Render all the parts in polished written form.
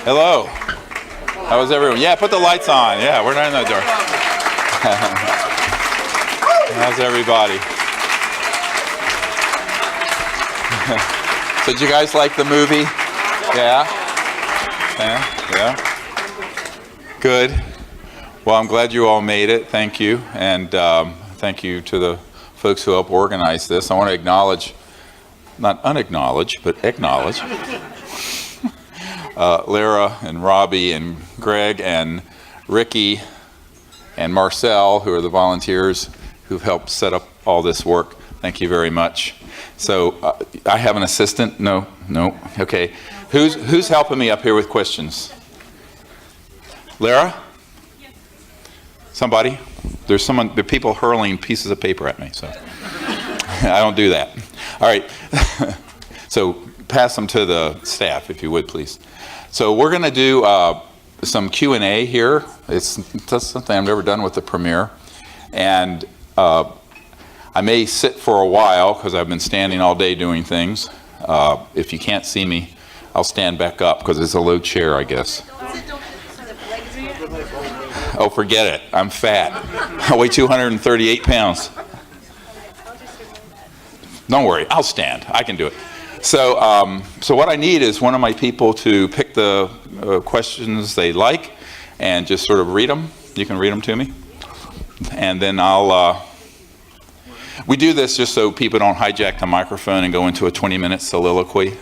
Hello. How is everyone? Yeah, put the lights on. Yeah, we're not in the door. How's everybody? So did you guys like the movie? Yeah? Yeah? Good. Well, I'm glad you all made it. Thank you. And thank you to the folks who helped organize this. I want to acknowledge, not unacknowledge, but acknowledge Lara and Robbie and Greg and Ricky and Marcel, who are the volunteers who've helped set up all this work. Thank you very much. So I have an assistant? No? Okay. Who's helping me up here with questions? Lara? Yes. Somebody? There are people hurling pieces of paper at me, so I don't do that. All right. So pass them to the staff, if you would, please. So we're going to do some Q&A here. That's something I've never done with the premiere. And I may sit for a while because I've been standing all day doing things. If you can't see me, I'll stand back up because it's a low chair, I guess. Oh, forget it. I'm fat. I weigh 238 pounds. Don't worry, I'll stand. I can do it. So what I need is one of my people to pick the questions they like and just sort of read them. You can read them to me. And then we do this just so people don't hijack the microphone and go into a 20-minute soliloquy.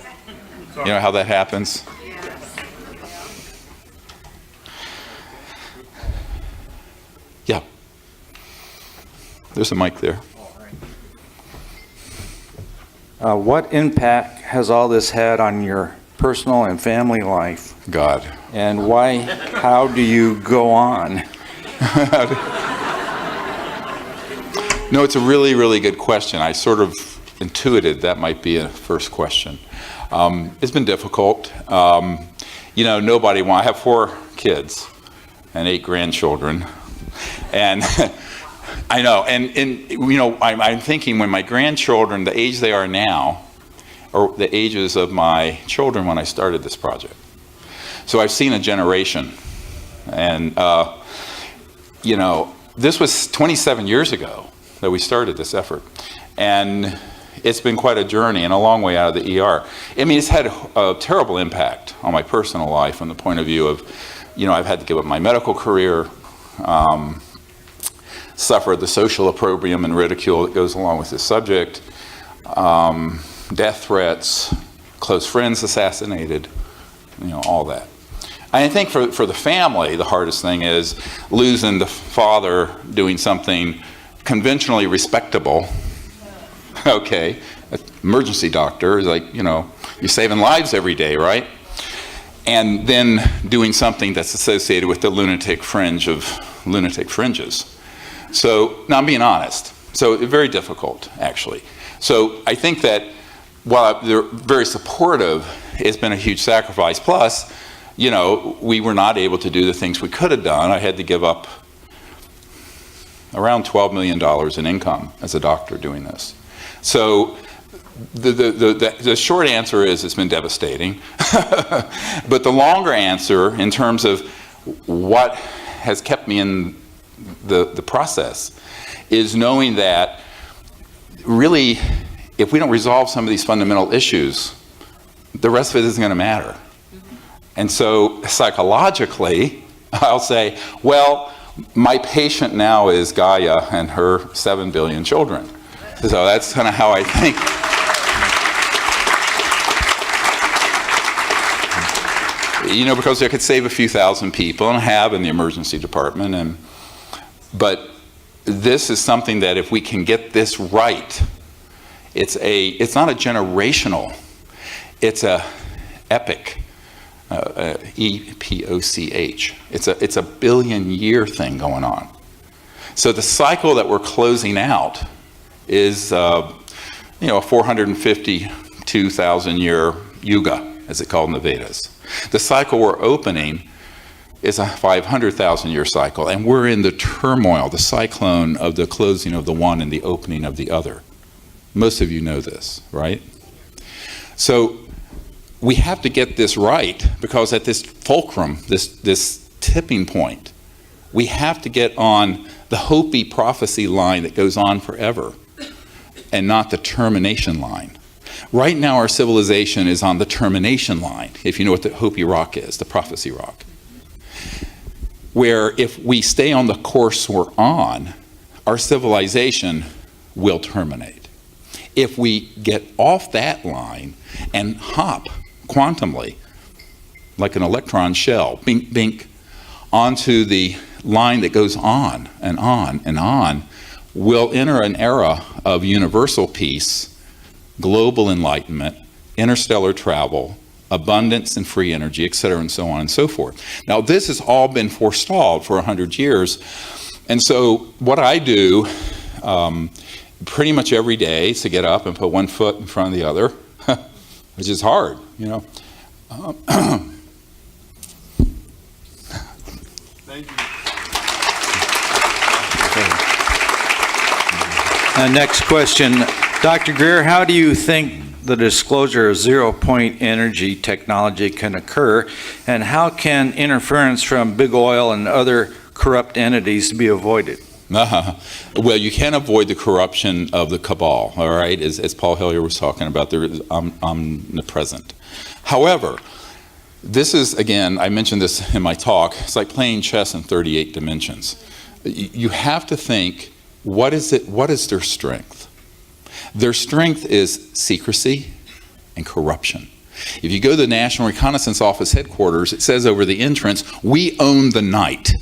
You know how that happens? Yeah. There's a mic there. What impact has all this had on your personal and family life? God. And how do you go on? No, it's a really, really good question. I sort of intuited that might be a first question. It's been difficult. Nobody I have 4 kids and 8 grandchildren. And I know, I'm thinking when my grandchildren, the age they are now, are the ages of my children when I started this project. So I've seen a generation. And, this was 27 years ago that we started this effort. And it's been quite a journey and a long way out of the ER. I mean, it's had a terrible impact on my personal life from the point of view of, I've had to give up my medical career, suffered the social opprobrium and ridicule that goes along with this subject, death threats, close friends assassinated, all that. I think for the family, the hardest thing is losing the father doing something conventionally respectable. Okay, emergency doctor is like, you're saving lives every day, right? And then doing something that's associated with the lunatic fringe of lunatic fringes. So, now I'm being honest. So, very difficult, actually. So, I think that while they're very supportive, it's been a huge sacrifice. Plus, we were not able to do the things we could have done. I had to give up around $12 million in income as a doctor doing this. So, the short answer is it's been devastating. But the longer answer, in terms of what has kept me in the process, is knowing that really, if we don't resolve some of these fundamental issues, the rest of it isn't going to matter. And so psychologically, I'll say, well, my patient now is Gaia and her 7 billion children. So that's kind of how I think. Because I could save a few thousand people, and I have in the emergency department, but this is something that if we can get this right, it's not a generational, it's a epic, EPOCH. It's a billion-year thing going on. So the cycle that we're closing out is a 452,000-year yuga, as it's called in the Vedas. The cycle we're opening is a 500,000-year cycle, and we're in the turmoil, the cyclone of the closing of the one and the opening of the other. Most of you know this, right? So we have to get this right, because at this fulcrum, this tipping point, we have to get on the Hopi prophecy line that goes on forever and not the termination line. Right now our civilization is on the termination line, if you know what the Hopi rock is, the prophecy rock. Where if we stay on the course we're on, our civilization will terminate. If we get off that line and hop quantumly, like an electron shell, bink, bink, onto the line that goes on and on and on, we'll enter an era of universal peace, global enlightenment, interstellar travel, abundance and free energy, et cetera, and so on and so forth. Now, this has all been forestalled for 100 years. And so what I do pretty much every day is to get up and put one foot in front of the other, which is hard, you know. Thank you. Next question. Dr. Greer, how do you think the disclosure of zero-point energy technology can occur, and how can interference from big oil and other corrupt entities be avoided? Well, you can't avoid the corruption of the cabal, all right, as Paul Hellyer was talking about. They're omnipresent. However, this is, again, I mentioned this in my talk, it's like playing chess in 38 dimensions. You have to think, what is their strength? Their strength is secrecy and corruption. If you go to the National Reconnaissance Office headquarters, it says over the entrance, "We own the night."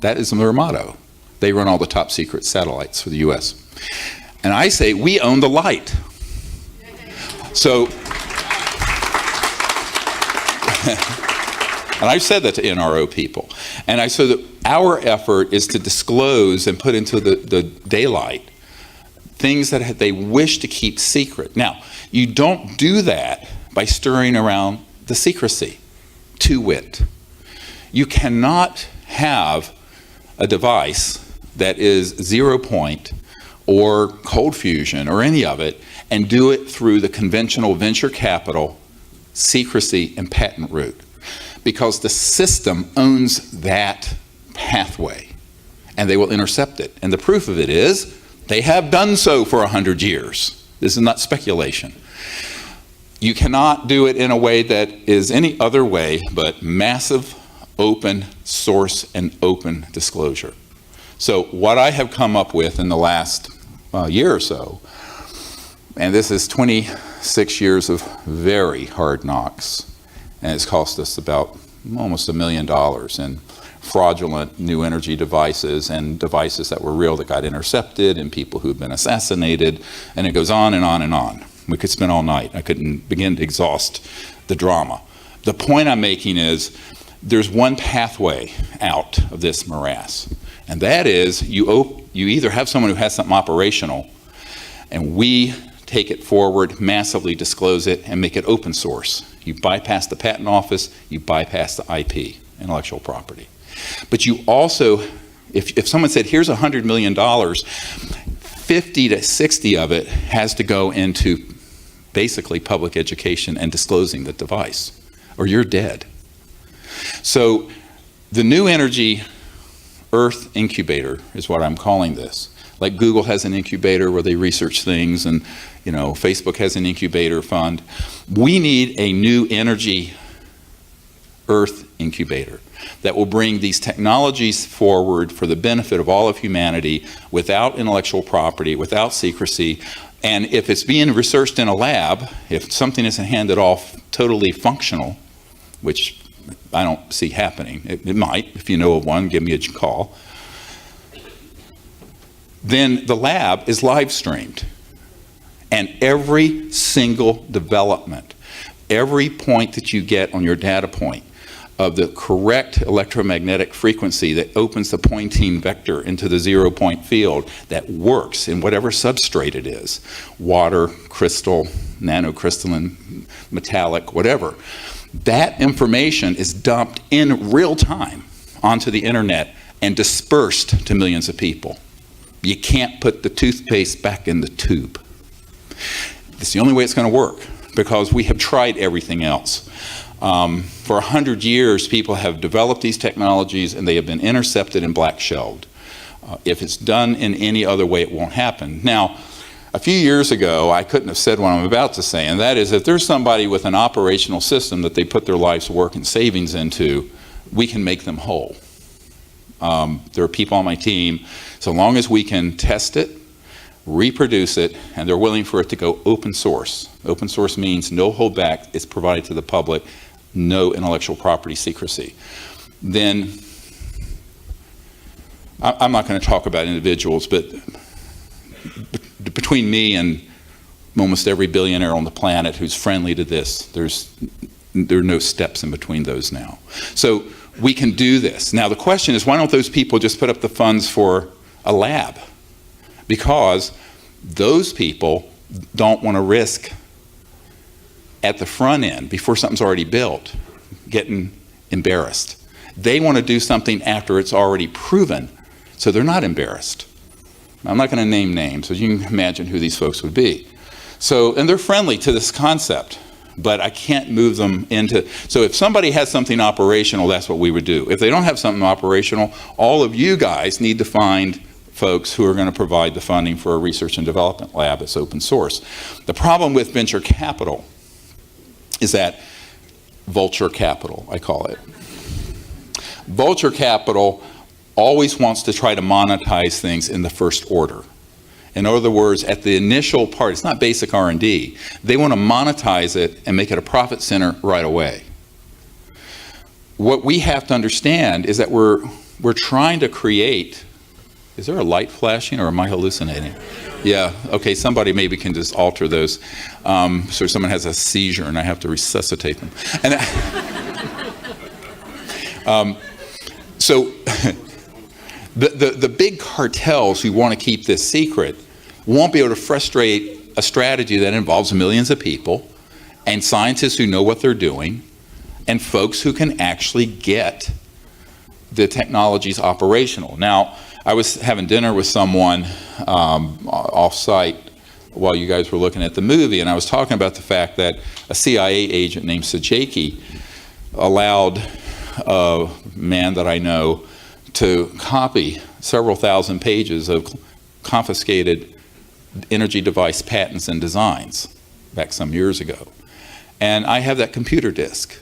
That is their motto. They run all the top secret satellites for the US. And I say, we own the light. So, and I've said that to NRO people. And I said that our effort is to disclose and put into the daylight things that they wish to keep secret. Now, you don't do that by stirring around the secrecy, to wit. You cannot have a device that is 0 point or cold fusion or any of it and do it through the conventional venture capital, secrecy, and patent route. Because the system owns that pathway and they will intercept it. And the proof of it is they have done so for 100 years. This is not speculation. You cannot do it in a way that is any other way but massive, open source and open disclosure. So what I have come up with in the last year or so, and this is 26 years of very hard knocks, and it's cost us about almost $1 million in fraudulent new energy devices and devices that were real that got intercepted and people who've been assassinated, and it goes on and on and on. We could spend all night. I couldn't begin to exhaust the drama. The point I'm making is there's one pathway out of this morass, and that is you either have someone who has something operational and we take it forward, massively disclose it, and make it open source. You bypass the patent office, you bypass the IP, intellectual property. But you also, if someone said, here's $100 million, 50 to 60 of it has to go into basically public education and disclosing the device, or you're dead. So the new energy Earth incubator is what I'm calling this. Like Google has an incubator where they research things, and Facebook has an incubator fund. We need a new energy Earth incubator that will bring these technologies forward for the benefit of all of humanity without intellectual property, without secrecy. And if it's being researched in a lab, if something isn't handed off totally functional, which I don't see happening, it might, if you know of one, give me a call, then the lab is live streamed. And every single development, every point that you get on your data point of the correct electromagnetic frequency that opens the Poynting vector into the 0 point field that works in whatever substrate it is, water, crystal, nanocrystalline, metallic, whatever, that information is dumped in real time onto the internet and dispersed to millions of people. You can't put the toothpaste back in the tube. It's the only way it's going to work. because we have tried everything else. For 100 years, people have developed these technologies and they have been intercepted and black shelved. If it's done in any other way, it won't happen. Now, a few years ago, I couldn't have said what I'm about to say, and that is if there's somebody with an operational system that they put their life's work and savings into, we can make them whole. There are people on my team, so long as we can test it, reproduce it, and they're willing for it to go open source. Open source means no holdback, it's provided to the public, no intellectual property secrecy. Then, I'm not going to talk about individuals, but between me and almost every billionaire on the planet who's friendly to this, there are no steps in between those now. So we can do this. Now the question is, why don't those people just put up the funds for a lab? Because those people don't want to risk at the front end, before something's already built, getting embarrassed. They want to do something after it's already proven, so they're not embarrassed. I'm not going to name names, so you can imagine who these folks would be. So, and they're friendly to this concept, but I can't move them into, so if somebody has something operational, that's what we would do. If they don't have something operational, all of you guys need to find folks who are going to provide the funding for a research and development lab that's open source. The problem with venture capital is that vulture capital, I call it. Vulture capital always wants to try to monetize things in the first order. In other words, at the initial part, it's not basic R&D. They want to monetize it and make it a profit center right away. What we have to understand is that we're trying to create, is there a light flashing or am I hallucinating? Yeah, okay, somebody maybe can just alter those. So someone has a seizure and I have to resuscitate them. And so the big cartels who want to keep this secret won't be able to frustrate a strategy that involves millions of people and scientists who know what they're doing and folks who can actually get the technologies operational. Now, I was having dinner with someone off-site while you guys were looking at the movie, and I was talking about the fact that a CIA agent named Sajaki allowed a man that I know to copy several thousand pages of confiscated energy device patents and designs back some years ago. And I have that computer disk,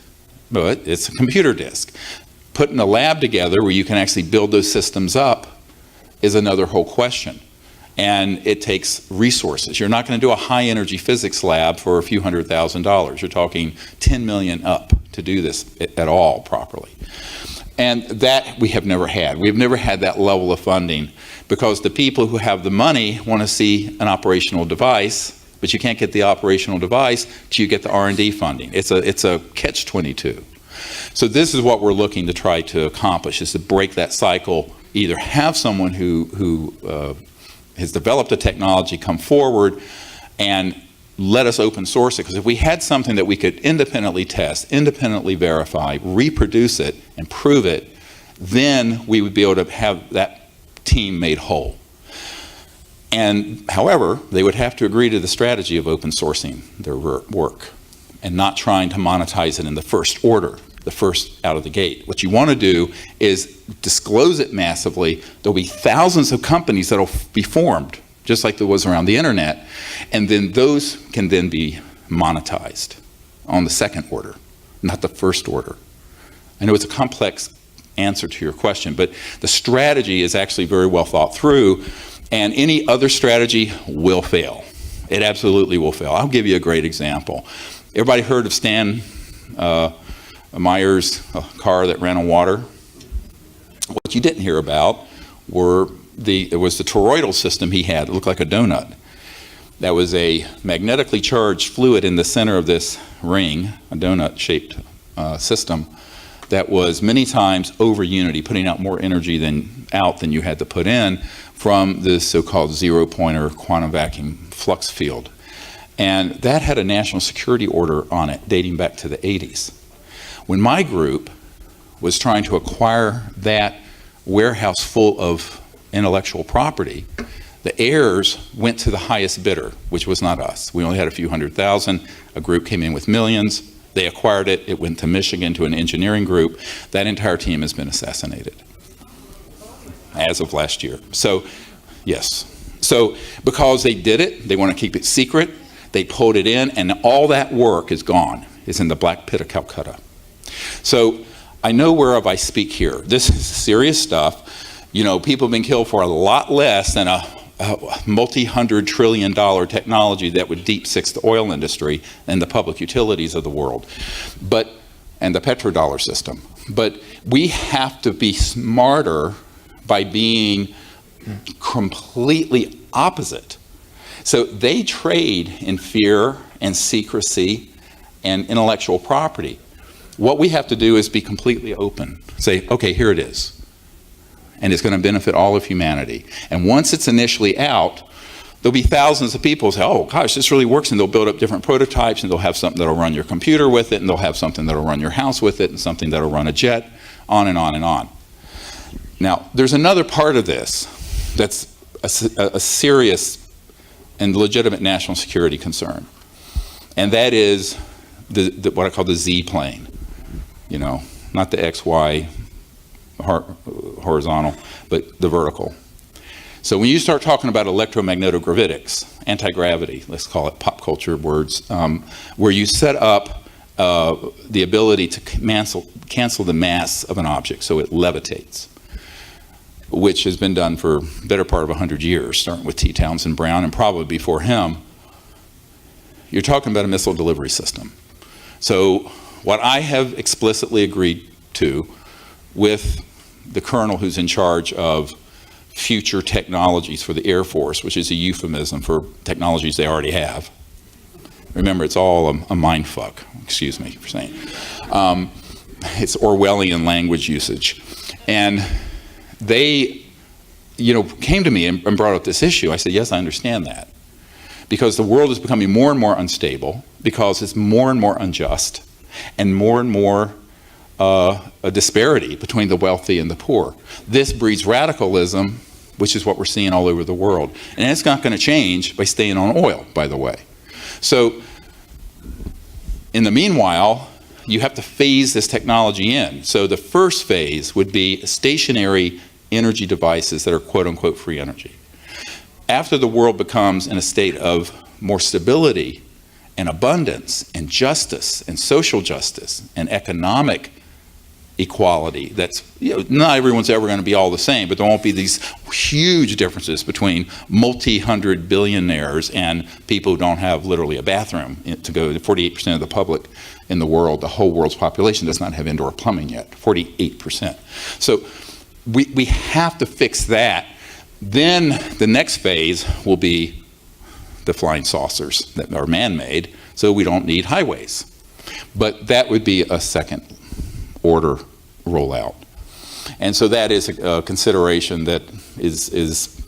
but it's a computer disk. Putting a lab together where you can actually build those systems up is another whole question. And it takes resources. You're not going to do a high energy physics lab for a few $100,000. You're talking 10 million up to do this at all properly. And that we have never had. We've never had that level of funding because the people who have the money want to see an operational device, but you can't get the operational device till you get the R&D funding. It's a catch-22. So this is what we're looking to try to accomplish, is to break that cycle, either have someone who has developed a technology come forward and let us open source it, because if we had something that we could independently test, independently verify, reproduce it, and prove it, then we would be able to have that team made whole. And however, they would have to agree to the strategy of open sourcing their work and not trying to monetize it in the first order, the first out of the gate. What you want to do is disclose it massively. There'll be thousands of companies that'll be formed, just like there was around the internet, and then those can then be monetized on the second order, not the first order. I know it's a complex answer to your question, but the strategy is actually very well thought through, and any other strategy will fail. It absolutely will fail. I'll give you a great example. Everybody heard of Stan Meyer's car that ran on water? What you didn't hear about was the toroidal system he had. It looked like a donut. That was a magnetically charged fluid in the center of this ring, a donut-shaped system, that was many times over unity, putting out more energy than you had to put in from this so-called zero-pointer quantum vacuum flux field. And that had a national security order on it dating back to the 80s. When my group was trying to acquire that warehouse full of intellectual property, The heirs went to the highest bidder, which was not us. We only had a few 100,000. A group came in with millions. They acquired it. It went to Michigan to an engineering group. That entire team has been assassinated as of last year. So, yes. So, because they did it, they want to keep it secret. They pulled it in, and all that work is gone. It's in the black pit of Calcutta. So, I know whereof I speak here. This is serious stuff. You know, people have been killed for a lot less than a multi-hundred trillion dollar technology that would deep six the oil industry and the public utilities of the world, and the petrodollar system. But we have to be smarter by being completely opposite. So they trade in fear and secrecy and intellectual property. What we have to do is be completely open. Say, okay, here it is. And it's going to benefit all of humanity. And once it's initially out, there'll be thousands of people who say, oh gosh, this really works, and they'll build up different prototypes, and they'll have something that'll run your computer with it, and they'll have something that'll run your house with it, and something that'll run a jet, on and on and on. Now, there's another part of this that's a serious and legitimate national security concern. And that is what I call the Z plane. You know, not the XY horizontal, but the vertical. So when you start talking about electromagnetogravitics, anti-gravity, let's call it pop culture words, where you set up the ability to cancel the mass of an object so it levitates, which has been done for the better part of 100 years, starting with T. Townsend Brown and probably before him. You're talking about a missile delivery system. So what I have explicitly agreed to with the colonel who's in charge of future technologies for the Air Force, which is a euphemism for technologies they already have. Remember, it's all a mind fuck, excuse me for saying. It's Orwellian language usage. And they, came to me and brought up this issue. I said, yes, I understand that. Because the world is becoming more and more unstable, because it's more and more unjust, and more a disparity between the wealthy and the poor. This breeds radicalism, which is what we're seeing all over the world. And it's not going to change by staying on oil, by the way. So, in the meanwhile, you have to phase this technology in. So the first phase would be stationary energy devices that are quote-unquote free energy. After the world becomes in a state of more stability and abundance and justice and social justice and economic equality, that's, not everyone's ever going to be all the same, but there won't be these huge differences between multi-hundred billionaires and people who don't have literally a bathroom to go to. 48% of the public in the world, the whole world's population, does not have indoor plumbing yet, 48%. So we have to fix that. Then the next phase will be the flying saucers that are man-made, so we don't need highways. But that would be a second order rollout. And so that is a consideration that is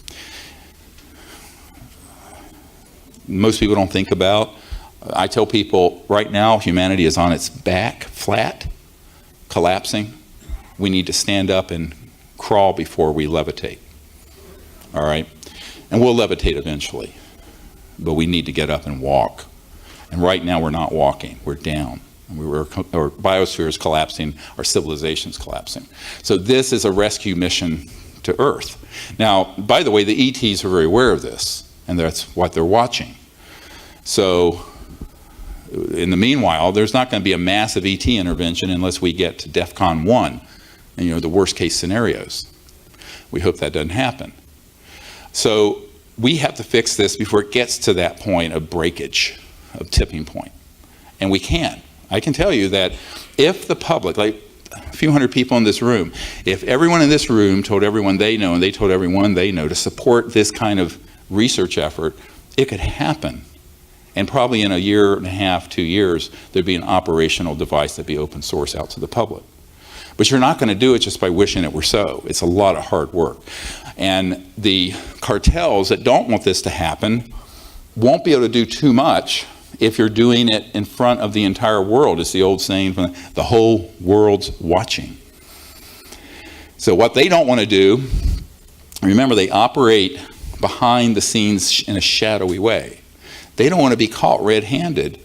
most people don't think about. I tell people right now humanity is on its back, flat, collapsing. We need to stand up and crawl before we levitate. All right? And we'll levitate eventually. But we need to get up and walk. And right now we're not walking, we're down. Our biosphere is collapsing, our civilization is collapsing. So this is a rescue mission to Earth. Now, by the way, the ETs are very aware of this, and that's what they're watching. So in the meanwhile, there's not going to be a massive ET intervention unless we get to DEFCON 1, and the worst case scenarios. We hope that doesn't happen. So we have to fix this before it gets to that point of breakage, of tipping point. And we can. I can tell you that if the public, like a few hundred people in this room, if everyone in this room told everyone they know and they told everyone they know to support this kind of research effort, it could happen. And probably in a year and a half, 2 years, there'd be an operational device that'd be open source out to the public. But you're not going to do it just by wishing it were so. It's a lot of hard work. And the cartels that don't want this to happen won't be able to do too much if you're doing it in front of the entire world. It's the old saying, the whole world's watching. So what they don't want to do, remember they operate behind the scenes in a shadowy way. They don't want to be caught red-handed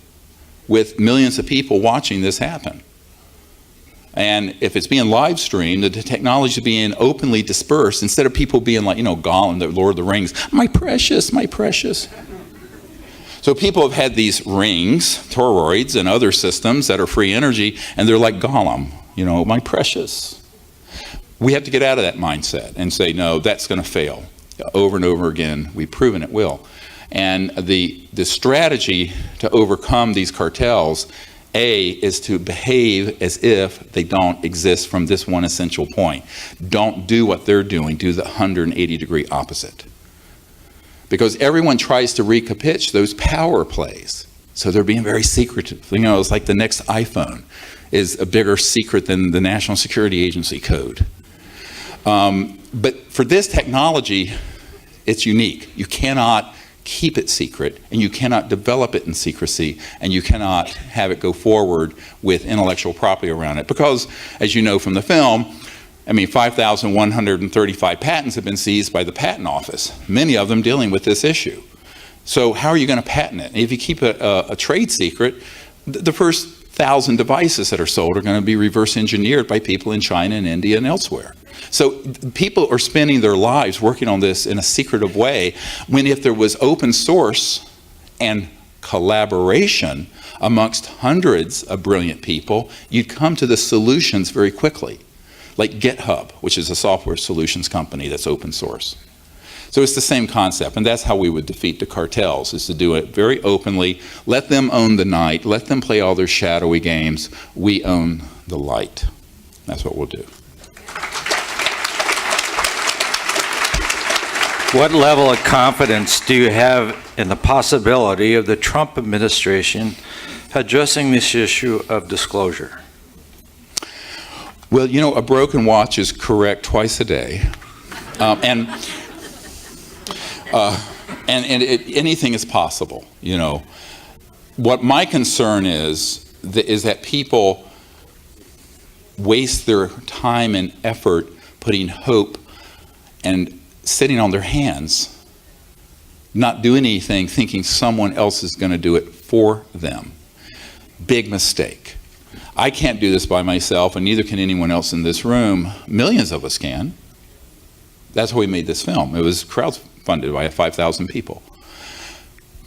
with millions of people watching this happen. And if it's being live streamed, the technology is being openly dispersed instead of people being like, Gollum, the Lord of the Rings, my precious, my precious. So people have had these rings, toroids, and other systems that are free energy, and they're like Gollum, my precious. We have to get out of that mindset and say, no, that's going to fail. Over and over again, we've proven it will. And the strategy to overcome these cartels, A, is to behave as if they don't exist from this one essential point. Don't do what they're doing, do the 180-degree opposite. Because everyone tries to recapitulate those power plays. So they're being very secretive. It's like the next iPhone is a bigger secret than the National Security Agency code. But for this technology, it's unique. You cannot keep it secret, and you cannot develop it in secrecy, and you cannot have it go forward with intellectual property around it. Because, as you know from the film, 5,135 patents have been seized by the Patent Office, many of them dealing with this issue. So how are you going to patent it? If you keep a trade secret, the first 1,000 devices that are sold are going to be reverse engineered by people in China and India and elsewhere. So people are spending their lives working on this in a secretive way, when if there was open source and collaboration amongst hundreds of brilliant people, you'd come to the solutions very quickly. Like GitHub, which is a software solutions company that's open source. So it's the same concept, and that's how we would defeat the cartels, is to do it very openly, let them own the night, let them play all their shadowy games, we own the light. That's what we'll do. What level of confidence do you have in the possibility of the Trump administration addressing this issue of disclosure? Well, a broken watch is correct twice a day, and anything is possible. What my concern is that people waste their time and effort putting hope and sitting on their hands, not doing anything, thinking someone else is going to do it for them. Big mistake. I can't do this by myself, and neither can anyone else in this room. Millions of us can. That's why we made this film. It was crowdfunded by 5,000 people.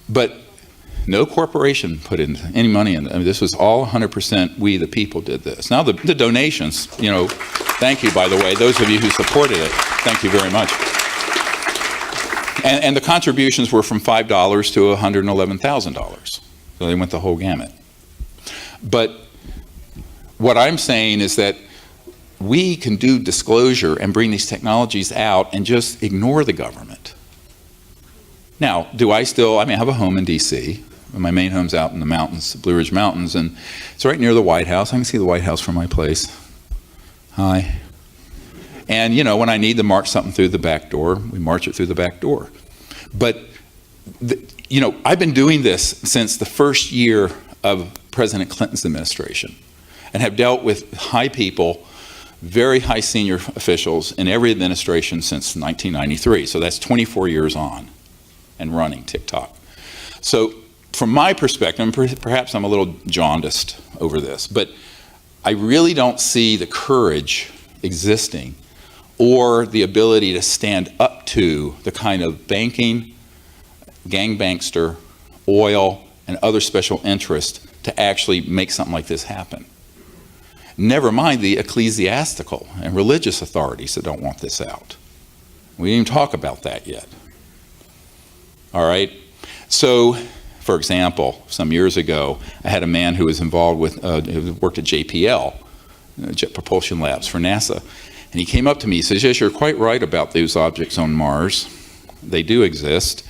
But no corporation put in any money in it. This was all 100% we, the people, did this. Now the donations, thank you, by the way, those of you who supported it. Thank you very much. And the contributions were from $5 to $111,000. So they went the whole gamut. But what I'm saying is that we can do disclosure and bring these technologies out and just ignore the government. Now, do I still, I have a home in D.C. My main home's out in the mountains, the Blue Ridge Mountains, and it's right near the White House. I can see the White House from my place. Hi. And, when I need to march something through the back door, we march it through the back door. But, I've been doing this since the first year of President Clinton's administration, and have dealt with high people, very high senior officials in every administration since 1993. So that's 24 years on and running TikTok. So from my perspective, and perhaps I'm a little jaundiced over this, but I really don't see the courage existing or the ability to stand up to the kind of banking, gangbankster, oil, and other special interests to actually make something like this happen. Never mind the ecclesiastical and religious authorities that don't want this out. We didn't even talk about that yet. All right? So, for example, some years ago, I had a man who was involved with, who worked at JPL, Jet Propulsion Labs for NASA. And he came up to me, he says, yes, you're quite right about those objects on Mars. They do exist,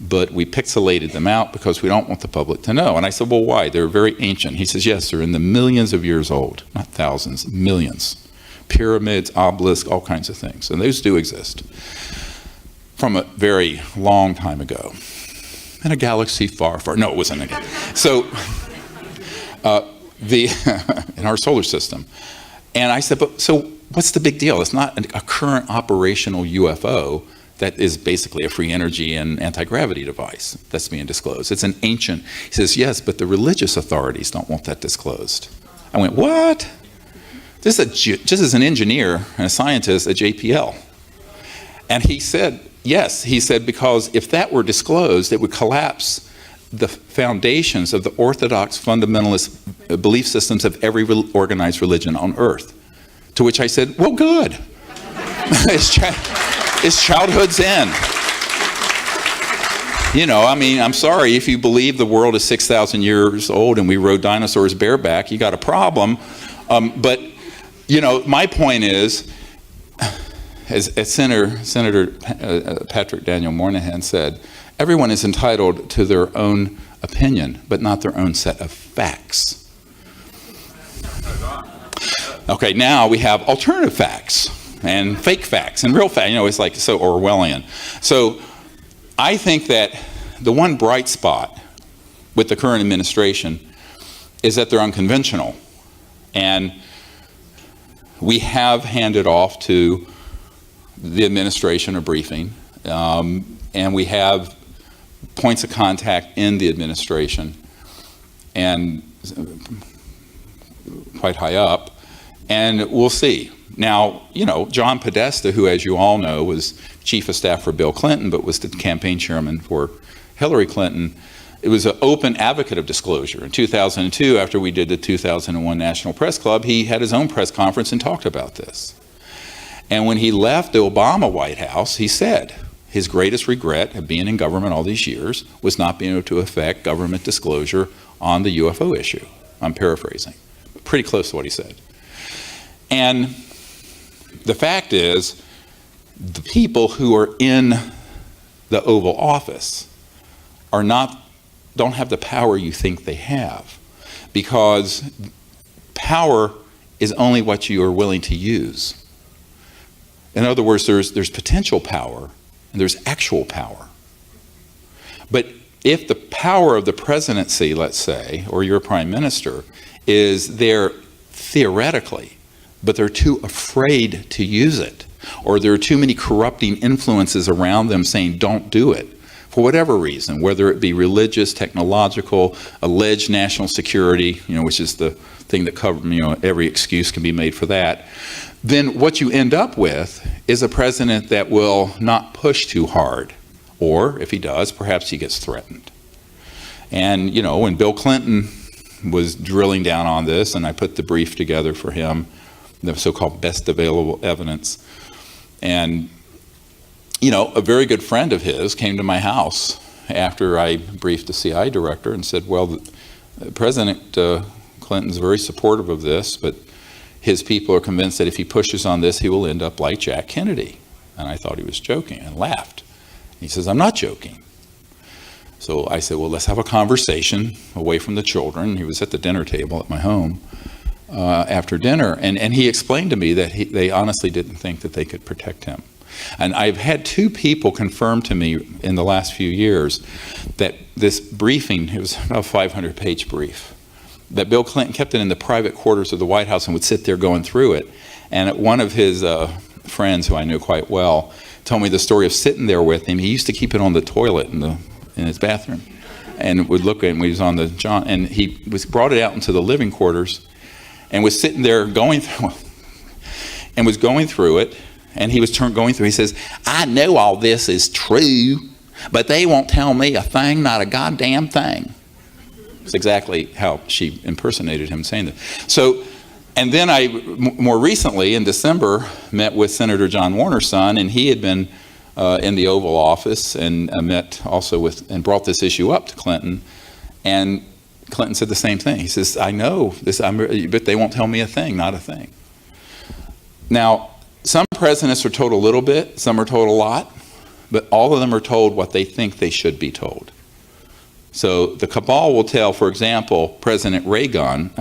but we pixelated them out because we don't want the public to know. And I said, well, why? They're very ancient. He says, yes, they're in the millions of years old, not thousands, millions. Pyramids, obelisks, all kinds of things. And those do exist from a very long time ago. In a galaxy far, far, no, it wasn't a galaxy. So, in our solar system. And I said, but so what's the big deal? It's not a current operational UFO that is basically a free energy and anti-gravity device that's being disclosed. It's an ancient, he says, yes, but the religious authorities don't want that disclosed. I went, what? This is just as an engineer and a scientist at JPL. And he said, yes, he said, because if that were disclosed, it would collapse the foundations of the orthodox fundamentalist belief systems of every organized religion on earth. To which I said, well, good. It's childhood's end. You know, I mean, I'm sorry, if you believe the world is 6,000 years old and we rode dinosaurs bareback, you got a problem. But, you know, my point is, as Senator Patrick Daniel Moynihan said, everyone is entitled to their own opinion, but not their own set of facts. Okay, now we have alternative facts and fake facts and real facts. You know, it's like so Orwellian. So I think that the one bright spot with the current administration is that they're unconventional. And we have handed off to the administration a briefing, and we have points of contact in the administration and quite high up, and we'll see. Now, you know, John Podesta, who, as you all know, was chief of staff for Bill Clinton, but was the campaign chairman for Hillary Clinton, it was an open advocate of disclosure. In 2002, after we did the 2001 National Press Club, he had his own press conference and talked about this. And when he left the Obama White House, he said his greatest regret of being in government all these years was not being able to affect government disclosure on the UFO issue. I'm paraphrasing, but pretty close to what he said. And the fact is, the people who are in the Oval Office don't have the power you think they have, because power is only what you are willing to use. In other words, there's potential power and there's actual power. But if the power of the presidency, let's say, or your prime minister, is there theoretically, but they're too afraid to use it, or there are too many corrupting influences around them saying don't do it, for whatever reason, whether it be religious, technological, alleged national security, you know, which is the thing that covers, you know, every excuse can be made for that, then what you end up with is a president that will not push too hard, or if he does, perhaps he gets threatened. And, you know, when Bill Clinton was drilling down on this, and I put the brief together for him, the so-called best available evidence, and, you know, a very good friend of his came to my house after I briefed the CIA director and said, well, President Clinton's very supportive of this, but his people are convinced that if he pushes on this, he will end up like Jack Kennedy. And I thought he was joking and laughed. He says, I'm not joking. So I said, well, let's have a conversation away from the children. He was at the dinner table at my home after dinner. And he explained to me that they honestly didn't think that they could protect him. And I've had two people confirm to me in the last few years that this briefing, it was about a 500-page brief, that Bill Clinton kept it in the private quarters of the White House and would sit there going through it. And one of his friends, who I knew quite well, told me the story of sitting there with him. He used to keep it on the toilet in his bathroom, and would look at it when he was on the John. And he brought it out into the living quarters, and was sitting there going through it. And he was going through. He says, "I know all this is true, but they won't tell me a thing, not a goddamn thing." It's exactly how she impersonated him saying that. So, and then I, more recently in December, met with Senator John Warner's son, and he had been in the Oval Office and met also with, and brought this issue up to Clinton. And Clinton said the same thing. He says, I know this, but they won't tell me a thing, not a thing. Now, some presidents are told a little bit, some are told a lot, but all of them are told what they think they should be told. So the cabal will tell, for example, President Reagan,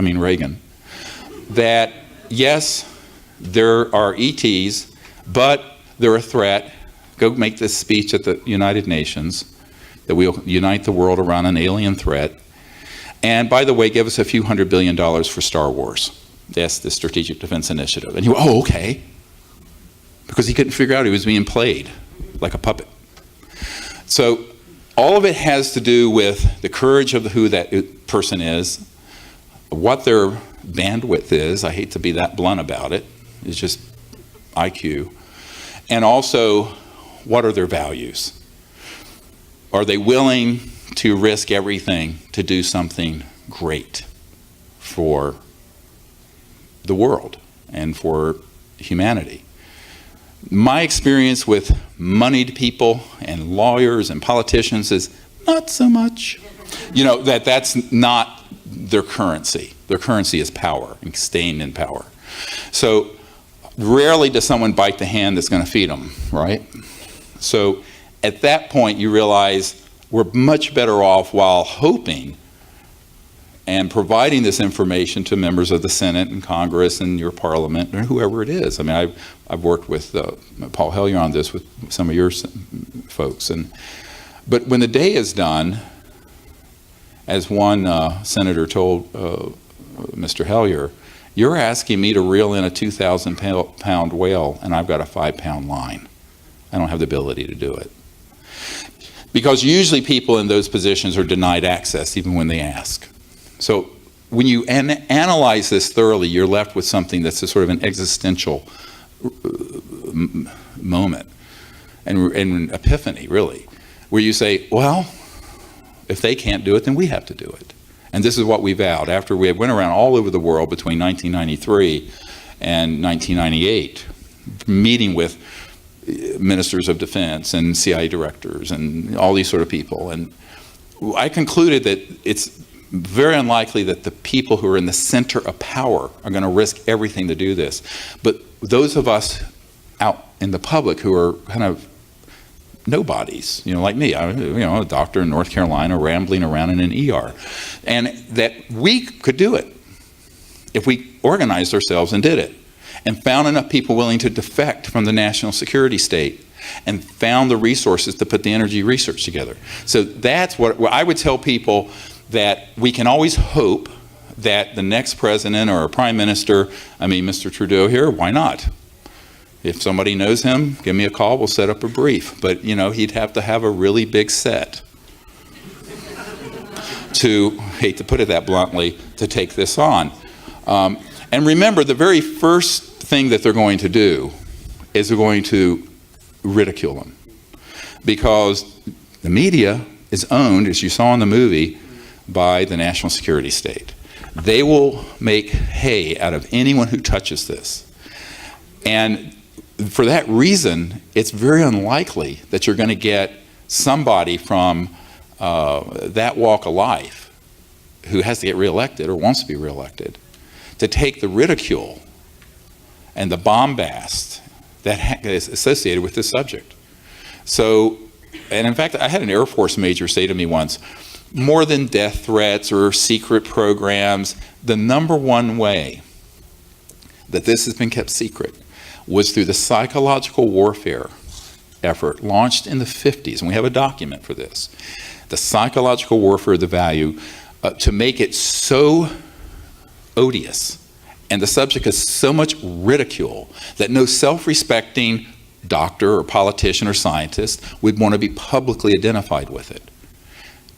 that yes, there are ETs, but they're a threat. Go make this speech at the United Nations, that we'll unite the world around an alien threat. And by the way, give us a few $100 billion for Star Wars. That's the Strategic Defense Initiative. And he went, oh, okay. Because he couldn't figure out he was being played. like a puppet. So all of it has to do with the courage of who that person is, what their bandwidth is. I hate to be that blunt about it. It's just IQ. And also, what are their values? Are they willing to risk everything to do something great for the world and for humanity? My experience with moneyed people and lawyers and politicians is not so much. You know, that's not their currency. Their currency is power and staying in power. So rarely does someone bite the hand that's going to feed them, right? So at that point you realize we're much better off while hoping and providing this information to members of the Senate and Congress and your Parliament or whoever it is. I mean, I've worked with Paul Hellyer on this with some of your folks. But when the day is done, as one senator told Mr. Hellyer, you're asking me to reel in a 2,000-pound whale, and I've got a 5-pound line. I don't have the ability to do it. Because usually people in those positions are denied access even when they ask. So when you analyze this thoroughly, you're left with something that's a sort of an existential moment and epiphany, really, where you say, well, if they can't do it, then we have to do it. And this is what we vowed. After we went around all over the world between 1993 and 1998, meeting with ministers of defense and CIA directors and all these sort of people. And I concluded that it's very unlikely that the people who are in the center of power are going to risk everything to do this. But those of us out in the public who are kind of nobodies, you know, like me, a doctor in North Carolina rambling around in an ER, and that we could do it if we organized ourselves and did it, and found enough people willing to defect from the national security state, and found the resources to put the energy research together. So that's what I would tell people, that we can always hope that the next president or a prime minister, I mean, Mr. Trudeau here, why not? If somebody knows him, give me a call, we'll set up a brief. But, you know, he'd have to have a really big set to, hate to put it that bluntly, to take this on. And remember, the very first thing that they're going to do is they're going to ridicule him. Because the media is owned, as you saw in the movie, by the national security state. They will make hay out of anyone who touches this. And for that reason, it's very unlikely that you're going to get somebody from that walk of life who has to get reelected or wants to be reelected to take the ridicule and the bombast that is associated with this subject. So, and in fact, I had an Air Force major say to me once, more than death threats or secret programs, the number one way that this has been kept secret was through the psychological warfare effort launched in the 50s, and we have a document for this. The psychological warfare of the value to make it so odious, and the subject is so much ridicule that no self-respecting doctor or politician or scientist would want to be publicly identified with it.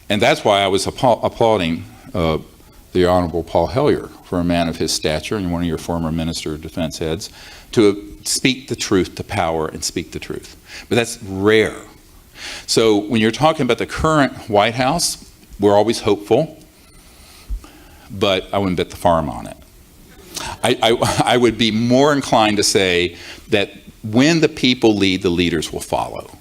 And that's why I was applauding the Honorable Paul Hellyer, for a man of his stature and one of your former Minister of Defense heads, to speak the truth to power and speak the truth. But that's rare. So when you're talking about the current White House, we're always hopeful, but I wouldn't bet the farm on it. I would be more inclined to say that when the people lead, the leaders will follow.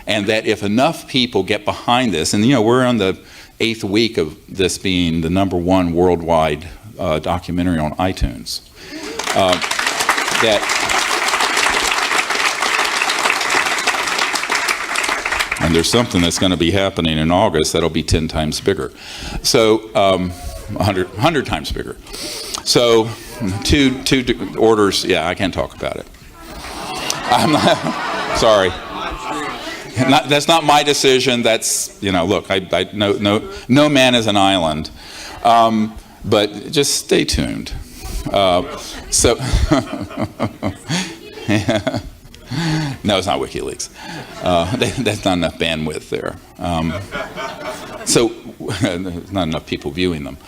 And that if enough people get behind this, and you know, we're on the 8th week of this being the #1 worldwide documentary on iTunes, and there's something that's going to be happening in August that'll be 10 times bigger. So 100 times bigger. So two orders, yeah, I can't talk about it. I'm not, sorry. That's not my decision. That's, you know, look, no man is an island. But just stay tuned. So, yeah. No, it's not WikiLeaks. That's not enough bandwidth there. So there's not enough people viewing them.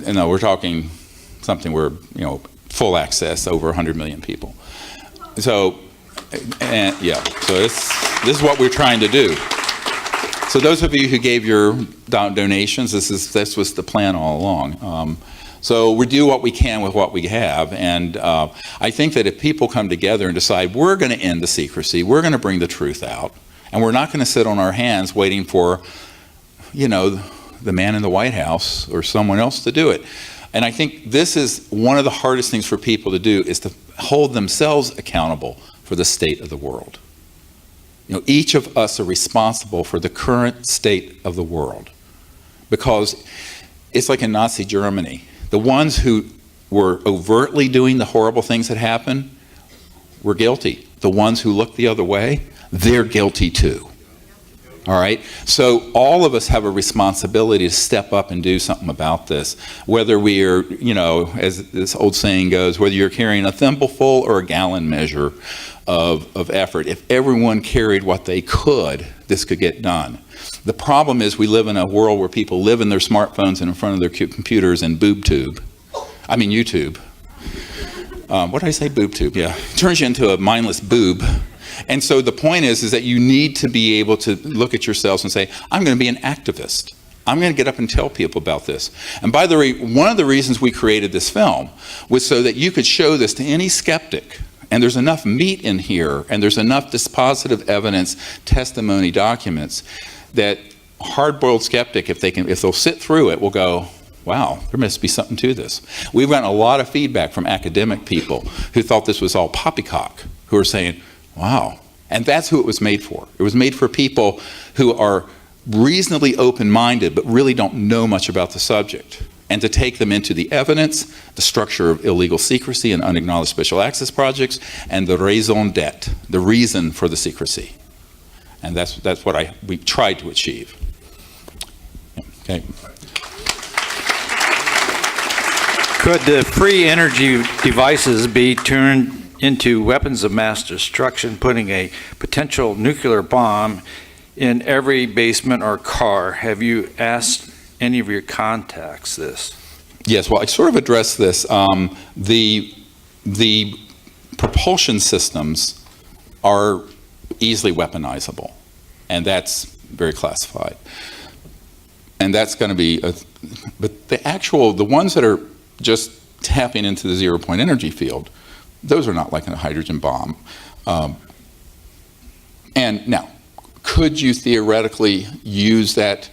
No, we're talking something where, full access, over 100 million people. So, so this is what we're trying to do. So those of you who gave your donations, this was the plan all along. So we do what we can with what we have, and I think that if people come together and decide we're going to end the secrecy, we're going to bring the truth out, and we're not going to sit on our hands waiting for, the man in the White House or someone else to do it. And I think this is one of the hardest things for people to do, is to hold themselves accountable for the state of the world. Each of us are responsible for the current state of the world, because it's like in Nazi Germany. The ones who were overtly doing the horrible things that happened were guilty. The ones who looked the other way, they're guilty too. All right? So all of us have a responsibility to step up and do something about this. Whether we are, as this old saying goes, whether you're carrying a thimbleful or a gallon measure of effort, if everyone carried what they could, this could get done. The problem is we live in a world where people live in their smartphones and in front of their computers and YouTube. What did I say? BoobTube, yeah. It turns you into a mindless boob. And so the point is that you need to be able to look at yourselves and say, I'm going to be an activist. I'm going to get up and tell people about this. And by the way, one of the reasons we created this film was so that you could show this to any skeptic. And there's enough meat in here, and there's enough dispositive evidence, testimony, documents, that a hard-boiled skeptic, if they'll sit through it, will go, wow, there must be something to this. We've gotten a lot of feedback from academic people who thought this was all poppycock, who are saying, wow. And that's who it was made for. It was made for people who are reasonably open-minded but really don't know much about the subject, and to take them into the evidence, the structure of illegal secrecy and unacknowledged special access projects, and the raison d'etre, the reason for the secrecy. And that's what we tried to achieve. Okay. Could the free energy devices be turned into weapons of mass destruction, putting a potential nuclear bomb in every basement or car? Have you asked any of your contacts this? Yes, well, I sort of addressed this. The propulsion systems are easily weaponizable, and that's very classified. And that's going to be, but the ones that are just tapping into the zero-point energy field, those are not like a hydrogen bomb. And now, could you theoretically use that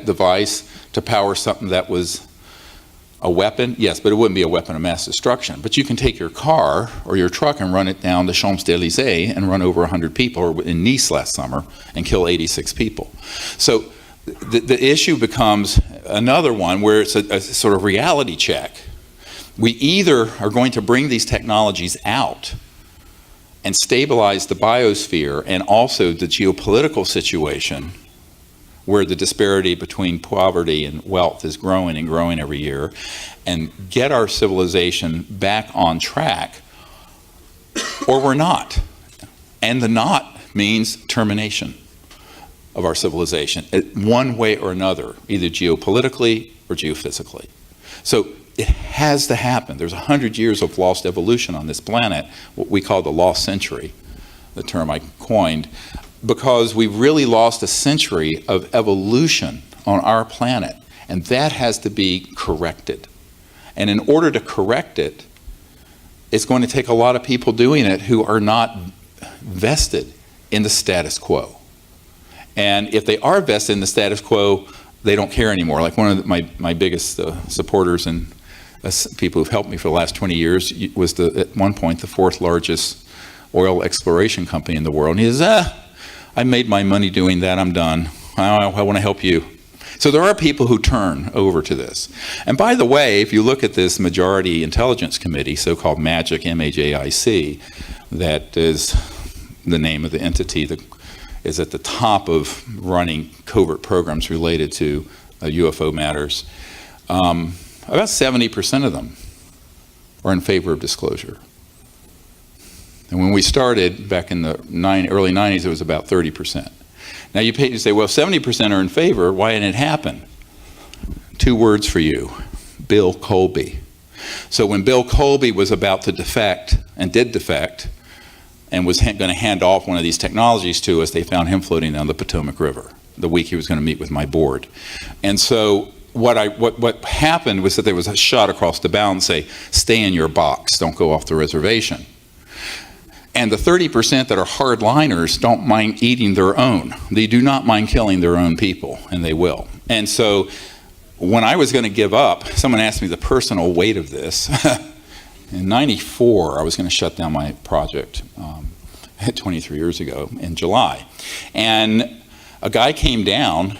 device to power something that was a weapon? Yes, but it wouldn't be a weapon of mass destruction. But you can take your car or your truck and run it down the Champs-Élysées and run over 100 people, or in Nice last summer, and kill 86 people. So the issue becomes another one where it's a sort of reality check. We either are going to bring these technologies out and stabilize the biosphere and also the geopolitical situation, where the disparity between poverty and wealth is growing and growing every year, and get our civilization back on track, or we're not. And the not means termination of our civilization, one way or another, either geopolitically or geophysically. So it has to happen. There's 100 years of lost evolution on this planet, what we call the lost century, the term I coined, because we've really lost a century of evolution on our planet, and that has to be corrected. And in order to correct it, it's going to take a lot of people doing it who are not vested in the status quo. And if they are vested in the status quo, they don't care anymore. Like one of my biggest supporters and people who've helped me for the last 20 years was at one point the fourth largest oil exploration company in the world. And he says, I made my money doing that, I'm done. I want to help you. So there are people who turn over to this. And by the way, if you look at this Majority Intelligence Committee, so-called MAJIC, M-A-J-I-C, that is the name of the entity that is at the top of running covert programs related to UFO matters, about 70% of them are in favor of disclosure. And when we started back in the early 90s, it was about 30%. Now you say, well, 70% are in favor. Why didn't it happen? 2 words for you: Bill Colby. So when Bill Colby was about to defect, and did defect, and was going to hand off one of these technologies to us, they found him floating down the Potomac River the week he was going to meet with my board. And so what happened was that there was a shot across the bow and say, stay in your box, don't go off the reservation. And the 30% that are hardliners don't mind eating their own. They do not mind killing their own people, and they will. And so when I was going to give up, someone asked me the personal weight of this. In '94, I was going to shut down my project 23 years ago in July. And a guy came down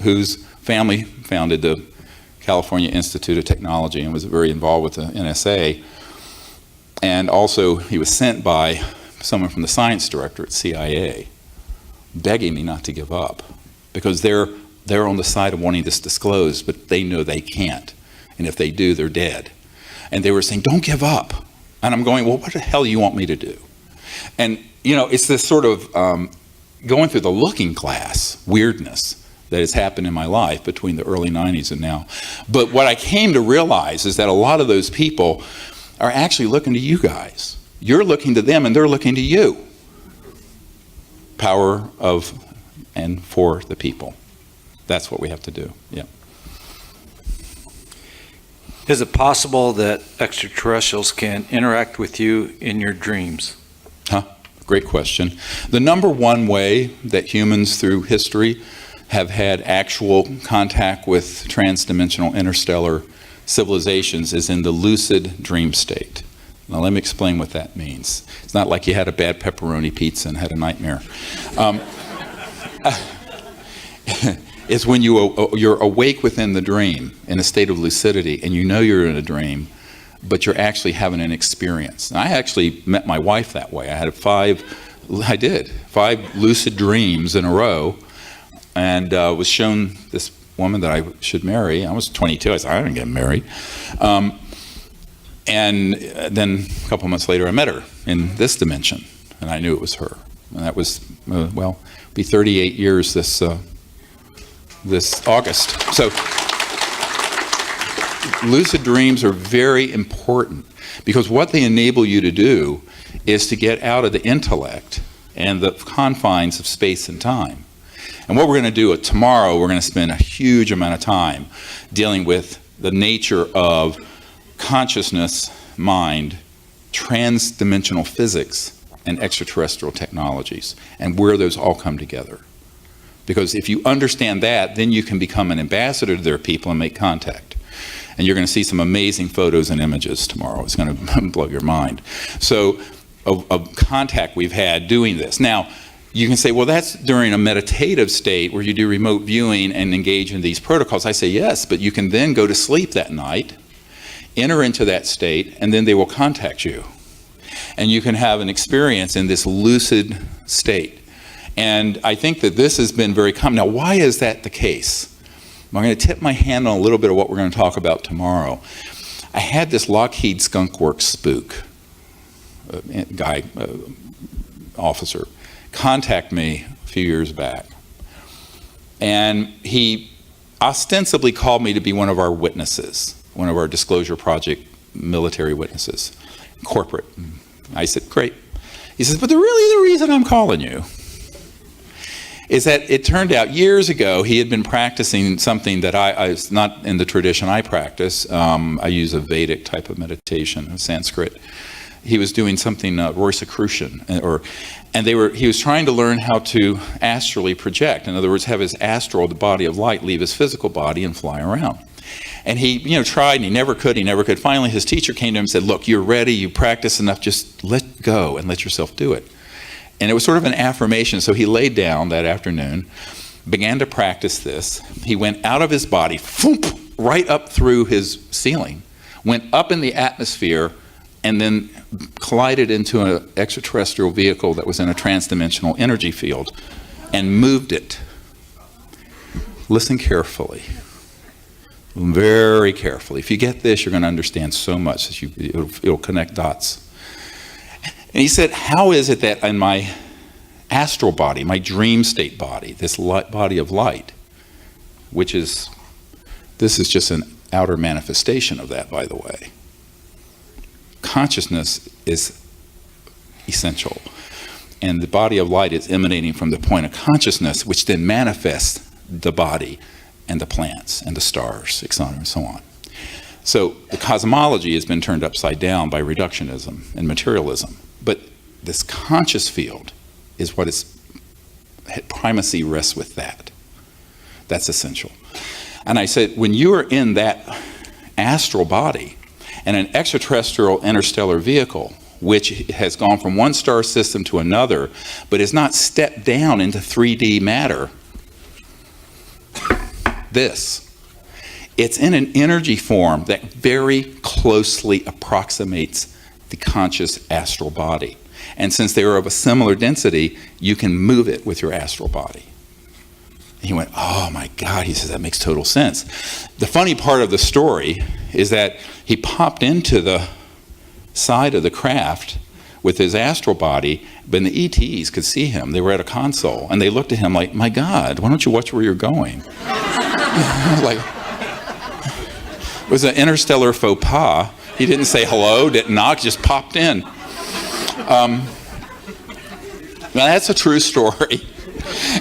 whose family founded the California Institute of Technology and was very involved with the NSA. And also, he was sent by someone from the science director at CIA, begging me not to give up, because they're on the side of wanting this disclosed, but they know they can't. And if they do, they're dead. And they were saying, don't give up. And I'm going, well, what the hell do you want me to do? And, you know, it's this sort of going through the looking glass weirdness that has happened in my life between the early 90s and now. But what I came to realize is that a lot of those people are actually looking to you guys. You're looking to them and they're looking to you. Power of and for the people. That's what we have to do. Yeah. Is it possible that extraterrestrials can interact with you in your dreams? Great question. The number one way that humans through history have had actual contact with transdimensional interstellar civilizations is in the lucid dream state. Now let me explain what that means. It's not like you had a bad pepperoni pizza and had a nightmare. It's when you're awake within the dream in a state of lucidity and you know you're in a dream, but you're actually having an experience. And I actually met my wife that way. I had 5 lucid dreams in a row, and was shown this woman that I should marry. I was 22. I said, I didn't get married. And then a couple months later, I met her in this dimension, and I knew it was her. And that was, well, it'll be 38 years this August. So lucid dreams are very important because what they enable you to do is to get out of the intellect and the confines of space and time. And what we're going to do tomorrow, we're going to spend a huge amount of time dealing with the nature of consciousness, mind, trans-dimensional physics, and extraterrestrial technologies, and where those all come together. Because if you understand that, then you can become an ambassador to their people and make contact. And you're going to see some amazing photos and images tomorrow. It's going to blow your mind. So, of contact we've had doing this. Now, you can say, well, that's during a meditative state where you do remote viewing and engage in these protocols. I say, yes, but you can then go to sleep that night, enter into that state, and then they will contact you. And you can have an experience in this lucid state. And I think that this has been very common. Now, why is that the case? I'm going to tip my hand on a little bit of what we're going to talk about tomorrow. I had this Lockheed Skunk Works spook, officer, contact me a few years back. And he ostensibly called me to be one of our witnesses, one of our Disclosure Project military witnesses, corporate. I said, great. He says, but really the reason I'm calling you is that it turned out years ago he had been practicing something that I was not in the tradition I practice. I use a Vedic type of meditation, Sanskrit. He was doing something, Rosicrucian, and he was trying to learn how to astrally project. In other words, have his astral, the body of light, leave his physical body and fly around. And he, tried and he never could. Finally, his teacher came to him and said, look, you're ready, you practice enough, just let go and let yourself do it. And it was sort of an affirmation. So he laid down that afternoon, began to practice this. He went out of his body, right up through his ceiling, went up in the atmosphere, and then collided into an extraterrestrial vehicle that was in a transdimensional energy field and moved it. Listen carefully. Very carefully. If you get this, you're going to understand so much that it'll connect dots. And he said, how is it that in my astral body, my dream state body, this body of light, this is just an outer manifestation of that, by the way. Consciousness is essential. And the body of light is emanating from the point of consciousness, which then manifests the body and the plants and the stars, etc., and so on. So the cosmology has been turned upside down by reductionism and materialism. But this conscious field is what is primacy rests with that. That's essential. And I said, when you are in that astral body and an extraterrestrial interstellar vehicle, which has gone from one star system to another, but has not stepped down into 3D matter, it's in an energy form that very closely approximates the conscious astral body. And since they are of a similar density, you can move it with your astral body. And he went, oh my God, he says, that makes total sense. The funny part of the story is that he popped into the side of the craft with his astral body, but the ETs could see him. They were at a console, and they looked at him like, my God, why don't you watch where you're going? Like, it was an interstellar faux pas. He didn't say hello, didn't knock, just popped in. Now that's a true story.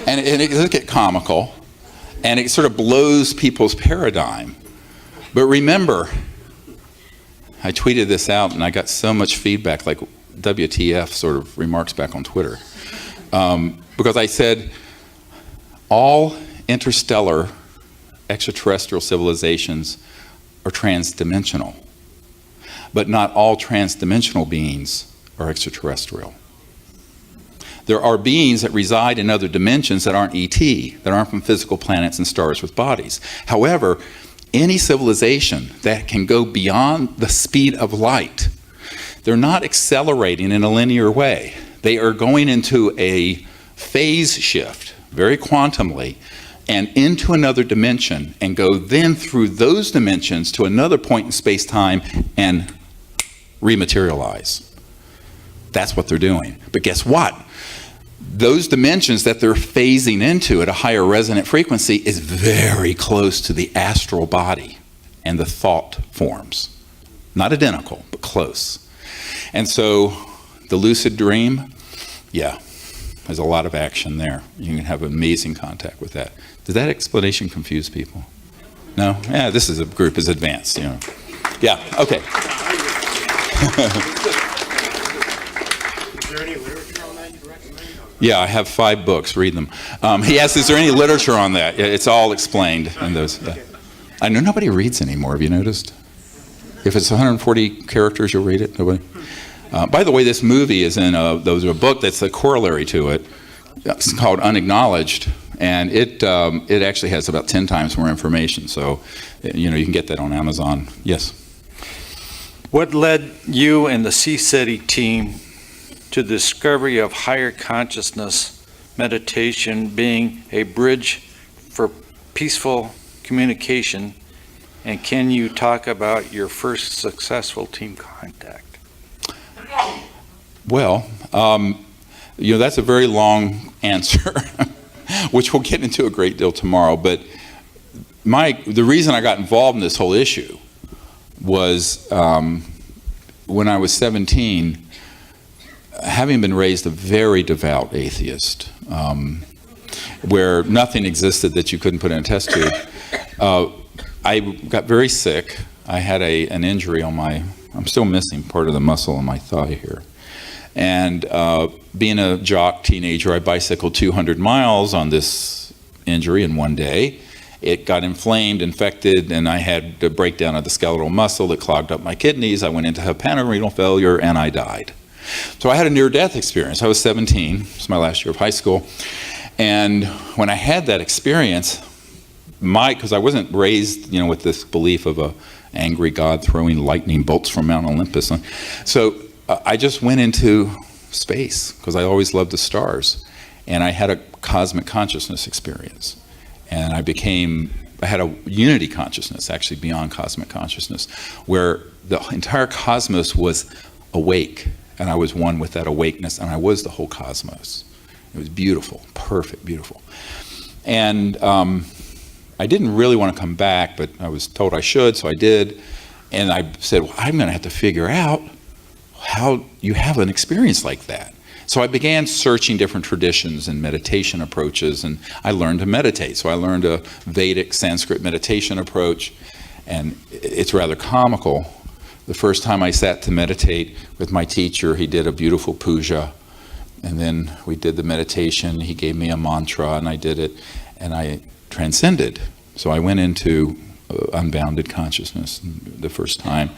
And it does get comical, and it sort of blows people's paradigm. But remember, I tweeted this out, and I got so much feedback, like WTF sort of remarks back on Twitter. Because I said, all interstellar extraterrestrial civilizations are transdimensional. But not all transdimensional beings are extraterrestrial. There are beings that reside in other dimensions that aren't ET, that aren't from physical planets and stars with bodies. However, any civilization that can go beyond the speed of light, they're not accelerating in a linear way. They are going into a phase shift, very quantumly, and into another dimension, and go then through those dimensions to another point in space-time and rematerialize. That's what they're doing. But guess what? Those dimensions that they're phasing into at a higher resonant frequency is very close to the astral body and the thought forms. Not identical, but close. And so the lucid dream, yeah, there's a lot of action there. You can have amazing contact with that. Did that explanation confuse people? No? Yeah, this is a group is advanced, you know. Yeah, okay. Is there any literature on that you recommend? Yeah, I have 5 books. Read them. He asked, is there any literature on that? It's all explained in those. I know nobody reads anymore. Have you noticed? If it's 140 characters, you'll read it. Nobody. By the way, this movie is in a book that's a corollary to it. It's called Unacknowledged, and it actually has about 10 times more information. So, you know, you can get that on Amazon. Yes. What led you and the CSETI team to the discovery of higher consciousness meditation being a bridge for peaceful communication? And can you talk about your first successful team contact? Well, you know, that's a very long answer, which we'll get into a great deal tomorrow. But the reason I got involved in this whole issue was when I was 17, having been raised a very devout atheist, where nothing existed that you couldn't put in a test tube, I got very sick. I had an injury on I'm still missing part of the muscle on my thigh here. And being a jock teenager, I bicycled 200 miles on this injury in one day. It got inflamed, infected, and I had a breakdown of the skeletal muscle that clogged up my kidneys. I went into hepatorenal failure, and I died. So I had a near-death experience. I was 17. It was my last year of high school. And when I had that experience, because I wasn't raised, you know, with this belief of a angry God throwing lightning bolts from Mount Olympus. So I just went into space because I always loved the stars. And I had a cosmic consciousness experience. And I had a unity consciousness, actually beyond cosmic consciousness, where the entire cosmos was awake and I was one with that awakeness, and I was the whole cosmos. It was beautiful, perfect, beautiful. And I didn't really want to come back, but I was told I should, so I did. And I said, well, I'm going to have to figure out how you have an experience like that. So I began searching different traditions and meditation approaches, and I learned to meditate. So I learned a Vedic Sanskrit meditation approach, and it's rather comical. The first time I sat to meditate with my teacher, he did a beautiful puja, and then we did the meditation. He gave me a mantra, and I did it, and I transcended. So I went into unbounded consciousness the first time.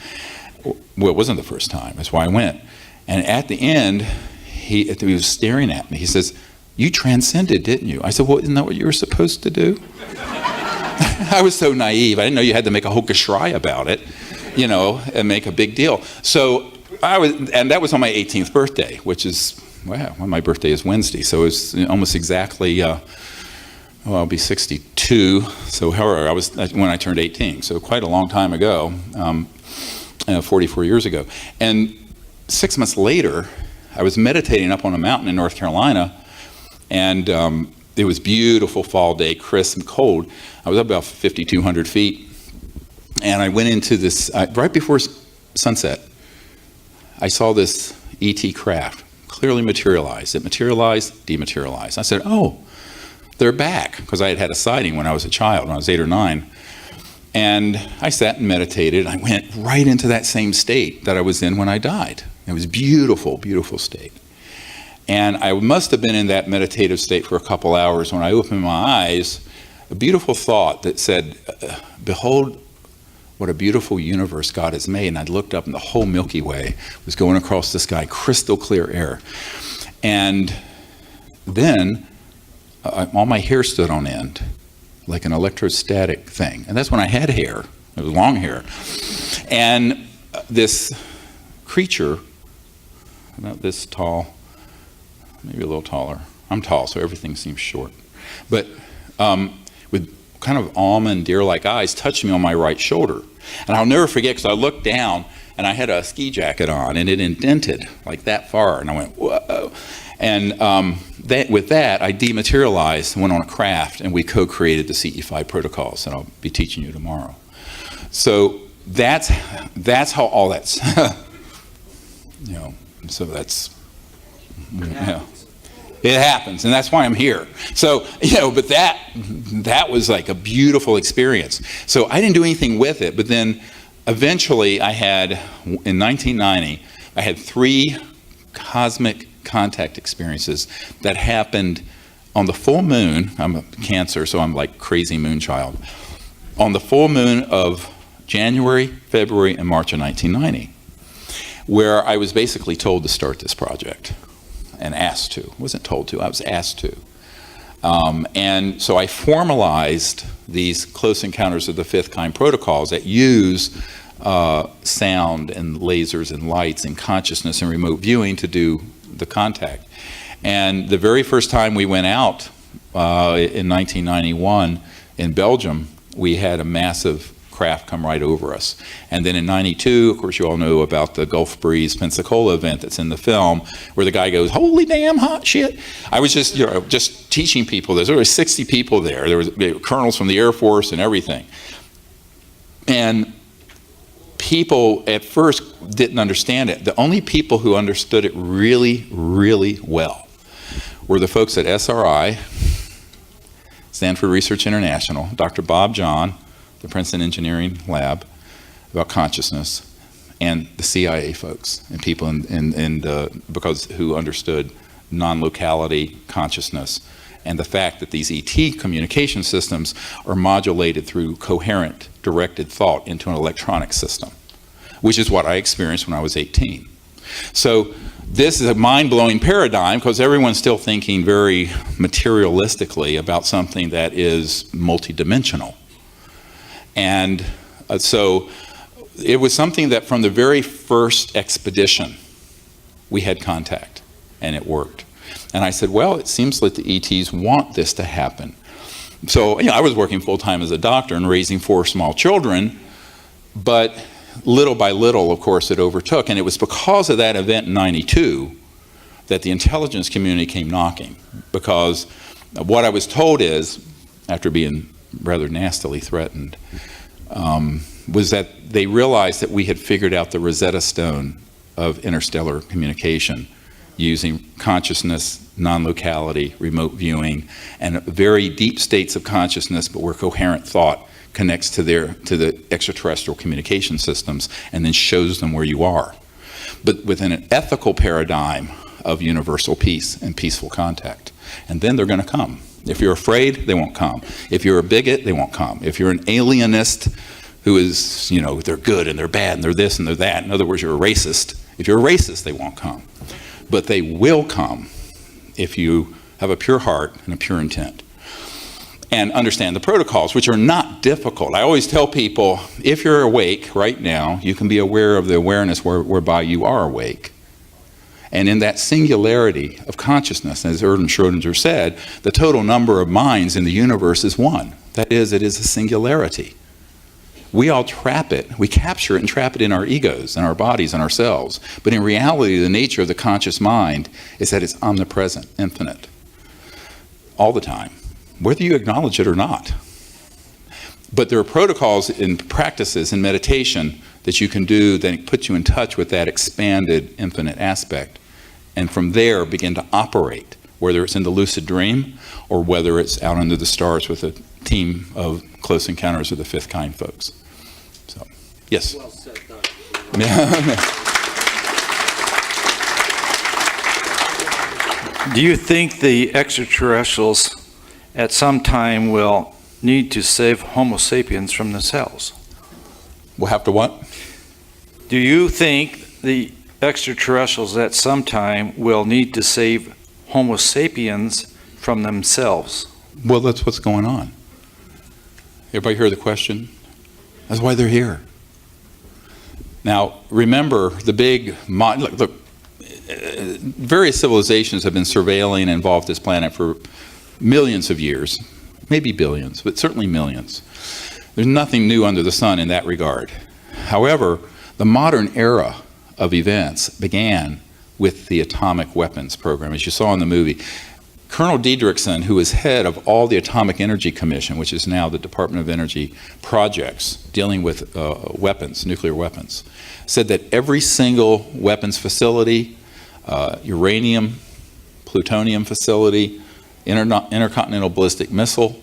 Well, it wasn't the first time. That's why I went. And at the end, he was staring at me. He says, "You transcended, didn't you?" I said, "Well, isn't that what you were supposed to do?" I was so naive. I didn't know you had to make a hokashrai about it, and make a big deal. So and that was on my 18th birthday, which is, wow, well, my birthday is Wednesday. So it's almost exactly, I'll be 62. So however, I was when I turned 18. So quite a long time ago, 44 years ago. And 6 months later, I was meditating up on a mountain in North Carolina, and it was beautiful fall day, crisp and cold. I was up about 5,200 feet, and I went into this, right before sunset, I saw this ET craft clearly materialized. It materialized, dematerialized. I said, oh, they're back, because I had had a sighting when I was a child, when I was 8 or 9. And I sat and meditated. I went right into that same state that I was in when I died. It was beautiful, beautiful state. And I must have been in that meditative state for a couple hours. When I opened my eyes, a beautiful thought that said, behold, what a beautiful universe God has made. And I looked up, and the whole Milky Way was going across the sky, crystal clear air. And then all my hair stood on end, like an electrostatic thing. And that's when I had hair. It was long hair. And this creature, about this tall, maybe a little taller. I'm tall, so everything seems short. But with kind of almond deer-like eyes, touched me on my right shoulder. And I'll never forget, because I looked down, and I had a ski jacket on, and it indented like that far. And I went, whoa. And with that, I dematerialized and went on a craft, and we co-created the CE5 protocols that I'll be teaching you tomorrow. So that's how all that's, so that's, it happens, and that's why I'm here. So, but that was like a beautiful experience. So I didn't do anything with it, but then eventually in 1990, I had 3 cosmic contact experiences that happened on the full moon. I'm a Cancer, so I'm like crazy moon child. On the full moon of January, February, and March of 1990, where I was basically told to start this project. And asked to. I wasn't told to, I was asked to. And so I formalized these close encounters of the fifth kind protocols that use sound and lasers and lights and consciousness and remote viewing to do the contact. And the very first time we went out in 1991 in Belgium, we had a massive craft come right over us. And then in 92, of course, you all know about the Gulf Breeze Pensacola event that's in the film, where the guy goes, holy damn hot shit. I was just teaching people this. There were 60 people there. There were colonels from the Air Force and everything. And people at first didn't understand it. The only people who understood it really, really well were the folks at SRI, Stanford Research International, Dr. Bob John, the Princeton Engineering Lab, about consciousness, and the CIA folks and people because who understood non-locality consciousness and the fact that these ET communication systems are modulated through coherent directed thought into an electronic system, which is what I experienced when I was 18. So this is a mind-blowing paradigm, because everyone's still thinking very materialistically about something that is multidimensional. And so it was something that from the very first expedition, we had contact, and it worked. And I said, well, it seems like the ETs want this to happen. So I was working full-time as a doctor and raising 4 small children, but little by little, of course, it overtook. And it was because of that event in 92 that the intelligence community came knocking. Because what I was told is, after being rather nastily threatened, was that they realized that we had figured out the Rosetta Stone of interstellar communication using consciousness, non-locality, remote viewing, and very deep states of consciousness, but where coherent thought connects to the extraterrestrial communication systems and then shows them where you are. But within an ethical paradigm of universal peace and peaceful contact. And then they're going to come. If you're afraid, they won't come. If you're a bigot, they won't come. If you're an alienist who is, they're good and they're bad and they're this and they're that, in other words, you're a racist. If you're a racist, they won't come. But they will come if you have a pure heart and a pure intent. And understand the protocols, which are not difficult. I always tell people, if you're awake right now, you can be aware of the awareness whereby you are awake. And in that singularity of consciousness, as Erdem Schrödinger said, the total number of minds in the universe is one. That is, it is a singularity. We all trap it. We capture it and trap it in our egos and our bodies and ourselves. But in reality, the nature of the conscious mind is that it's omnipresent, infinite, all the time, whether you acknowledge it or not. But there are protocols and practices in meditation that you can do that put you in touch with that expanded, infinite aspect. And from there, begin to operate, whether it's in the lucid dream or whether it's out under the stars with a team of Close Encounters of the Fifth Kind folks. So, yes? Well said, Dr. Do you think the extraterrestrials at some time will need to save Homo sapiens from themselves? We'll have to what? Do you think the extraterrestrials at some time will need to save Homo sapiens from themselves? Well, that's what's going on. Everybody hear the question? That's why they're here. Now, remember the various civilizations have been surveilling and involved this planet for millions of years, maybe billions, but certainly millions. There's nothing new under the sun in that regard. However, the modern era of events began with the atomic weapons program, as you saw in the movie. Colonel Diedrichson, who is head of all the Atomic Energy Commission, which is now the Department of Energy projects dealing with weapons, nuclear weapons, said that every single weapons facility, uranium, plutonium facility, intercontinental ballistic missile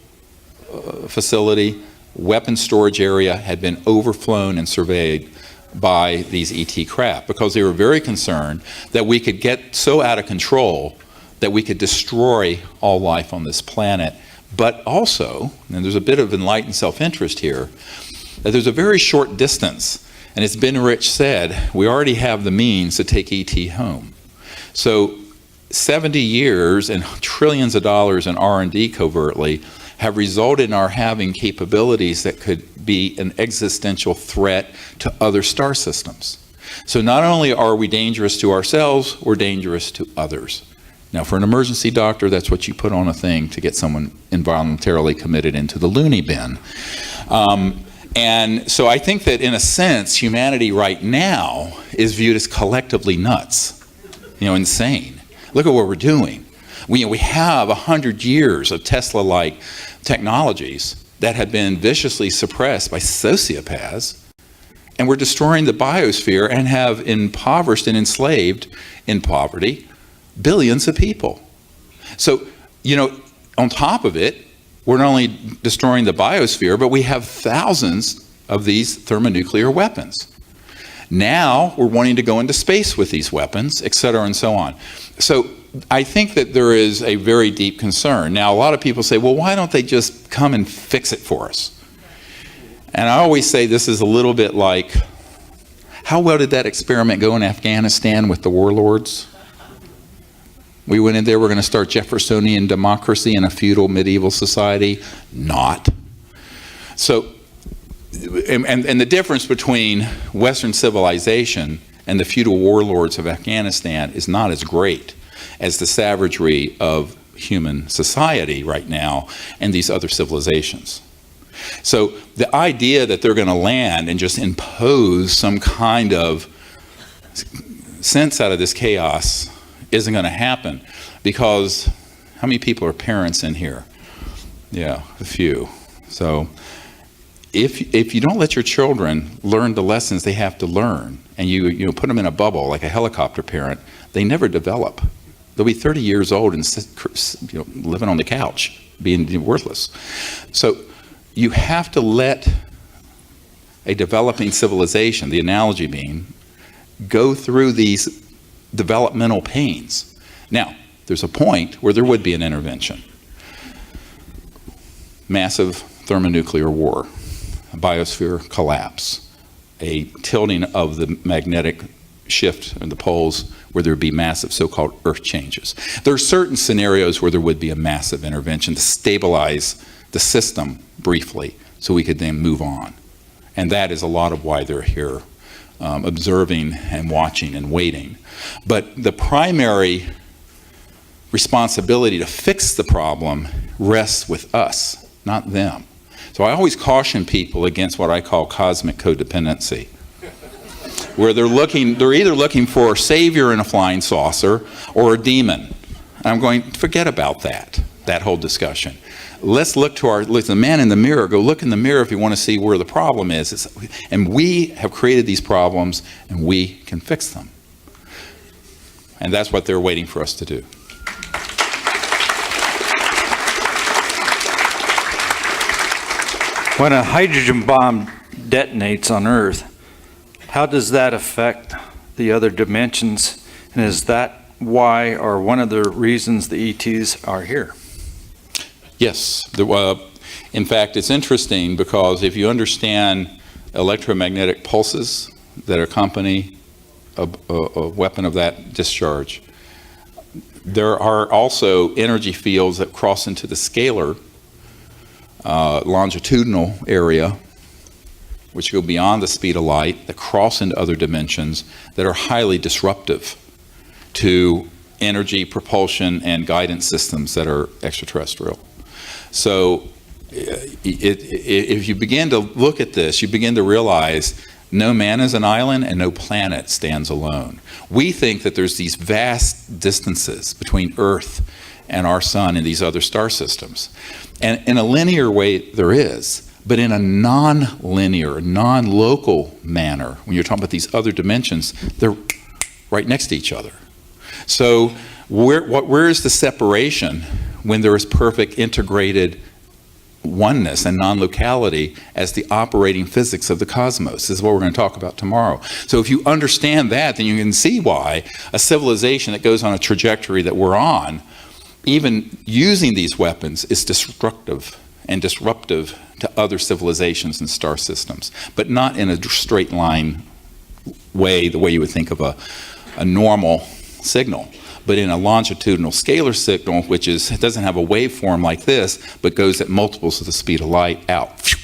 facility, weapon storage area had been overflown and surveyed by these ET craft because they were very concerned that we could get so out of control that we could destroy all life on this planet. But also, and there's a bit of enlightened self-interest here, that there's a very short distance, and as Ben Rich said, we already have the means to take ET home. So 70 years and trillions of dollars in R&D covertly have resulted in our having capabilities that could be an existential threat to other star systems. So not only are we dangerous to ourselves, we're dangerous to others. Now, for an emergency doctor, that's what you put on a thing to get someone involuntarily committed into the loony bin. And so I think that in a sense, humanity right now is viewed as collectively nuts, insane. Look at what we're doing. We have 100 years of Tesla-like technologies that have been viciously suppressed by sociopaths, and we're destroying the biosphere and have impoverished and enslaved in poverty billions of people. So, on top of it, we're not only destroying the biosphere, but we have thousands of these thermonuclear weapons. Now we're wanting to go into space with these weapons, et cetera, and so on. So I think that there is a very deep concern. Now, a lot of people say, well, why don't they just come and fix it for us? And I always say this is a little bit like, how well did that experiment go in Afghanistan with the warlords? We went in there, we're going to start Jeffersonian democracy in a feudal medieval society. Not. So, and the difference between Western civilization and the feudal warlords of Afghanistan is not as great as the savagery of human society right now and these other civilizations. So the idea that they're going to land and just impose some kind of sense out of this chaos isn't going to happen, because how many people are parents in here? Yeah, a few. So if you don't let your children learn the lessons they have to learn, and you put them in a bubble like a helicopter parent, they never develop. They'll be 30 years old and living on the couch, being worthless. So you have to let a developing civilization, the analogy being, go through these developmental pains. Now, there's a point where there would be an intervention. Massive thermonuclear war, a biosphere collapse, a tilting of the magnetic shift in the poles where there would be massive so-called earth changes. There are certain scenarios where there would be a massive intervention to stabilize the system briefly so we could then move on. And that is a lot of why they're here, observing and watching and waiting. But the primary responsibility to fix the problem rests with us, not them. So I always caution people against what I call cosmic codependency, where they're either looking for a savior in a flying saucer or a demon. I'm going, forget about that whole discussion. Let's look to the man in the mirror. Go look in the mirror if you want to see where the problem is. And we have created these problems, and we can fix them. And that's what they're waiting for us to do. When a hydrogen bomb detonates on Earth, how does that affect the other dimensions? And is that why, or one of the reasons, the ETs are here? Yes. In fact, it's interesting because if you understand electromagnetic pulses that accompany a weapon of that discharge, there are also energy fields that cross into the scalar longitudinal area, which go beyond the speed of light, that cross into other dimensions that are highly disruptive to energy, propulsion, and guidance systems that are extraterrestrial. So if you begin to look at this, you begin to realize no man is an island and no planet stands alone. We think that there's these vast distances between Earth and our sun and these other star systems. And in a linear way, there is. But in a non-linear, non-local manner, when you're talking about these other dimensions, they're right next to each other. So where is the separation when there is perfect integrated oneness and non-locality as the operating physics of the cosmos? This is what we're going to talk about tomorrow. So if you understand that, then you can see why a civilization that goes on a trajectory that we're on, even using these weapons, is destructive and disruptive to other civilizations and star systems, but not in a straight line way, the way you would think of a normal signal, but in a longitudinal scalar signal, which doesn't have a waveform like this, but goes at multiples of the speed of light out.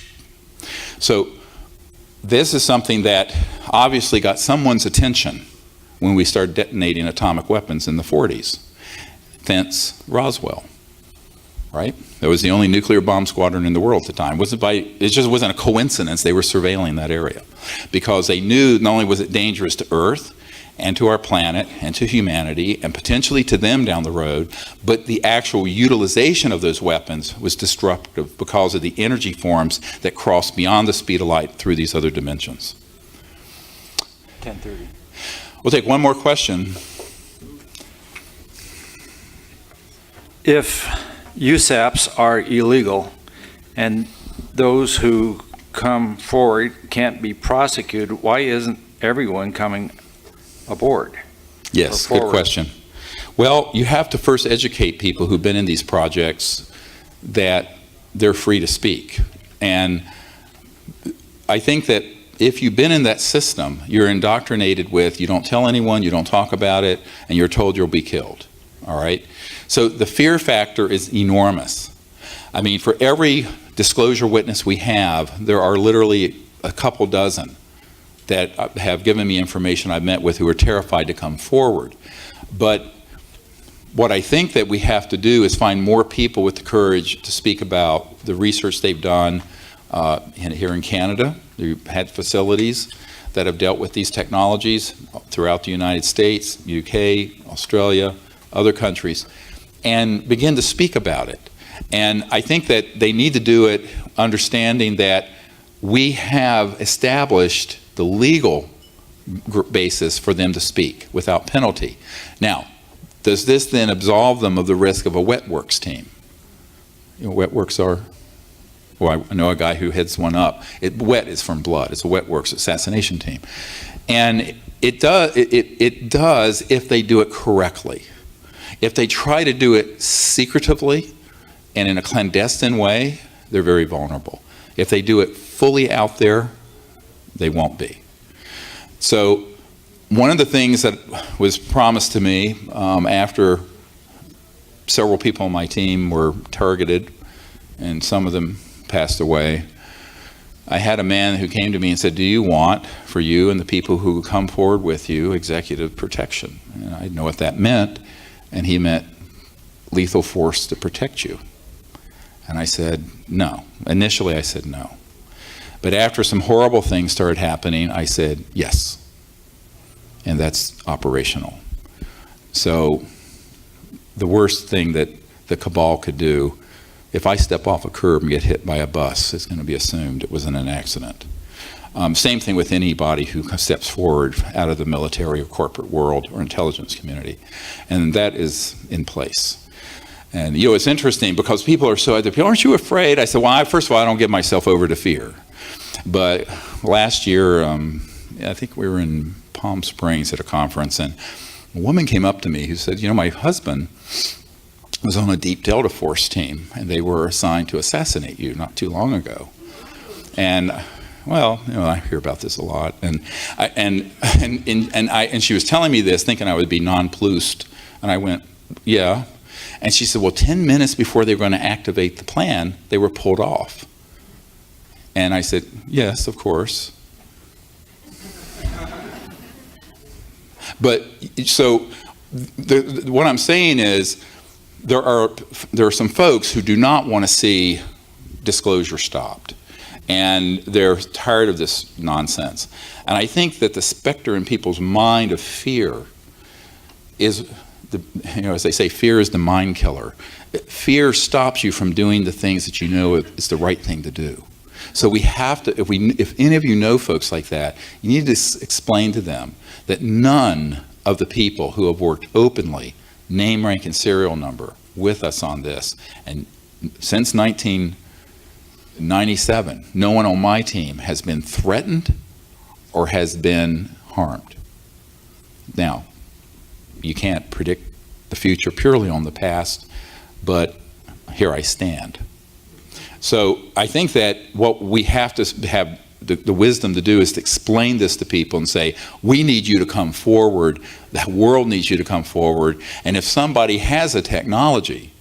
So this is something that obviously got someone's attention when we started detonating atomic weapons in the 40s. Thence Roswell, right? That was the only nuclear bomb squadron in the world at the time. It just wasn't a coincidence they were surveilling that area, because they knew not only was it dangerous to Earth and to our planet and to humanity and potentially to them down the road, but the actual utilization of those weapons was disruptive because of the energy forms that cross beyond the speed of light through these other dimensions. 10:30. We'll take one more question. If USAPs are illegal and those who come forward can't be prosecuted, why isn't everyone coming aboard? Yes, good question. Well, you have to first educate people who've been in these projects that they're free to speak. And I think that if you've been in that system, you're indoctrinated with, you don't tell anyone, you don't talk about it, and you're told you'll be killed. All right? So the fear factor is enormous. I mean, for every disclosure witness we have, there are literally a couple dozen that have given me information I've met with who are terrified to come forward. But what I think that we have to do is find more people with the courage to speak about the research they've done, Here in Canada, we've had facilities that have dealt with these technologies throughout the United States, UK, Australia, other countries, and begin to speak about it. And I think that they need to do it understanding that we have established the legal basis for them to speak without penalty. Now, does this then absolve them of the risk of a wet works team? You know, wet works are, well, I know a guy who heads one up. Wet is from blood. It's a wet works assassination team. And it does if they do it correctly. If they try to do it secretively and in a clandestine way, they're very vulnerable. If they do it fully out there, they won't be. So one of the things that was promised to me after several people on my team were targeted and some of them passed away, I had a man who came to me and said, do you want, for you and the people who come forward with you, executive protection? And I didn't know what that meant, and he meant lethal force to protect you. And I said, no. Initially I said no. But after some horrible things started happening, I said yes. And that's operational. So the worst thing that the cabal could do, if I step off a curb and get hit by a bus, it's going to be assumed it was in an accident. Same thing with anybody who steps forward out of the military or corporate world or intelligence community. And that is in place. And you know, it's interesting because people are so, aren't you afraid? I said, well, first of all, I don't give myself over to fear. But last year, I think we were in Palm Springs at a conference, and a woman came up to me who said, you know, my husband was on a deep Delta Force team, and they were assigned to assassinate you not too long ago. And well, you know, I hear about this a lot, and she was telling me this, thinking I would be nonplussed, and I went, yeah. And she said, well, 10 minutes before they were going to activate the plan, they were pulled off. And I said, yes, of course. But so what I'm saying is there are some folks who do not want to see disclosure stopped. And they're tired of this nonsense. And I think that the specter in people's mind of fear is, as they say, fear is the mind killer. Fear stops you from doing the things that you know is the right thing to do. So we have to, if any of you know folks like that, you need to explain to them that none of the people who have worked openly, name, rank, and serial number with us on this, and since 1997, no one on my team has been threatened or has been harmed. Now, you can't predict the future purely on the past, but here I stand. So I think that what we have to have the wisdom to do is to explain this to people and say, we need you to come forward, the world needs you to come forward, and if somebody has a technology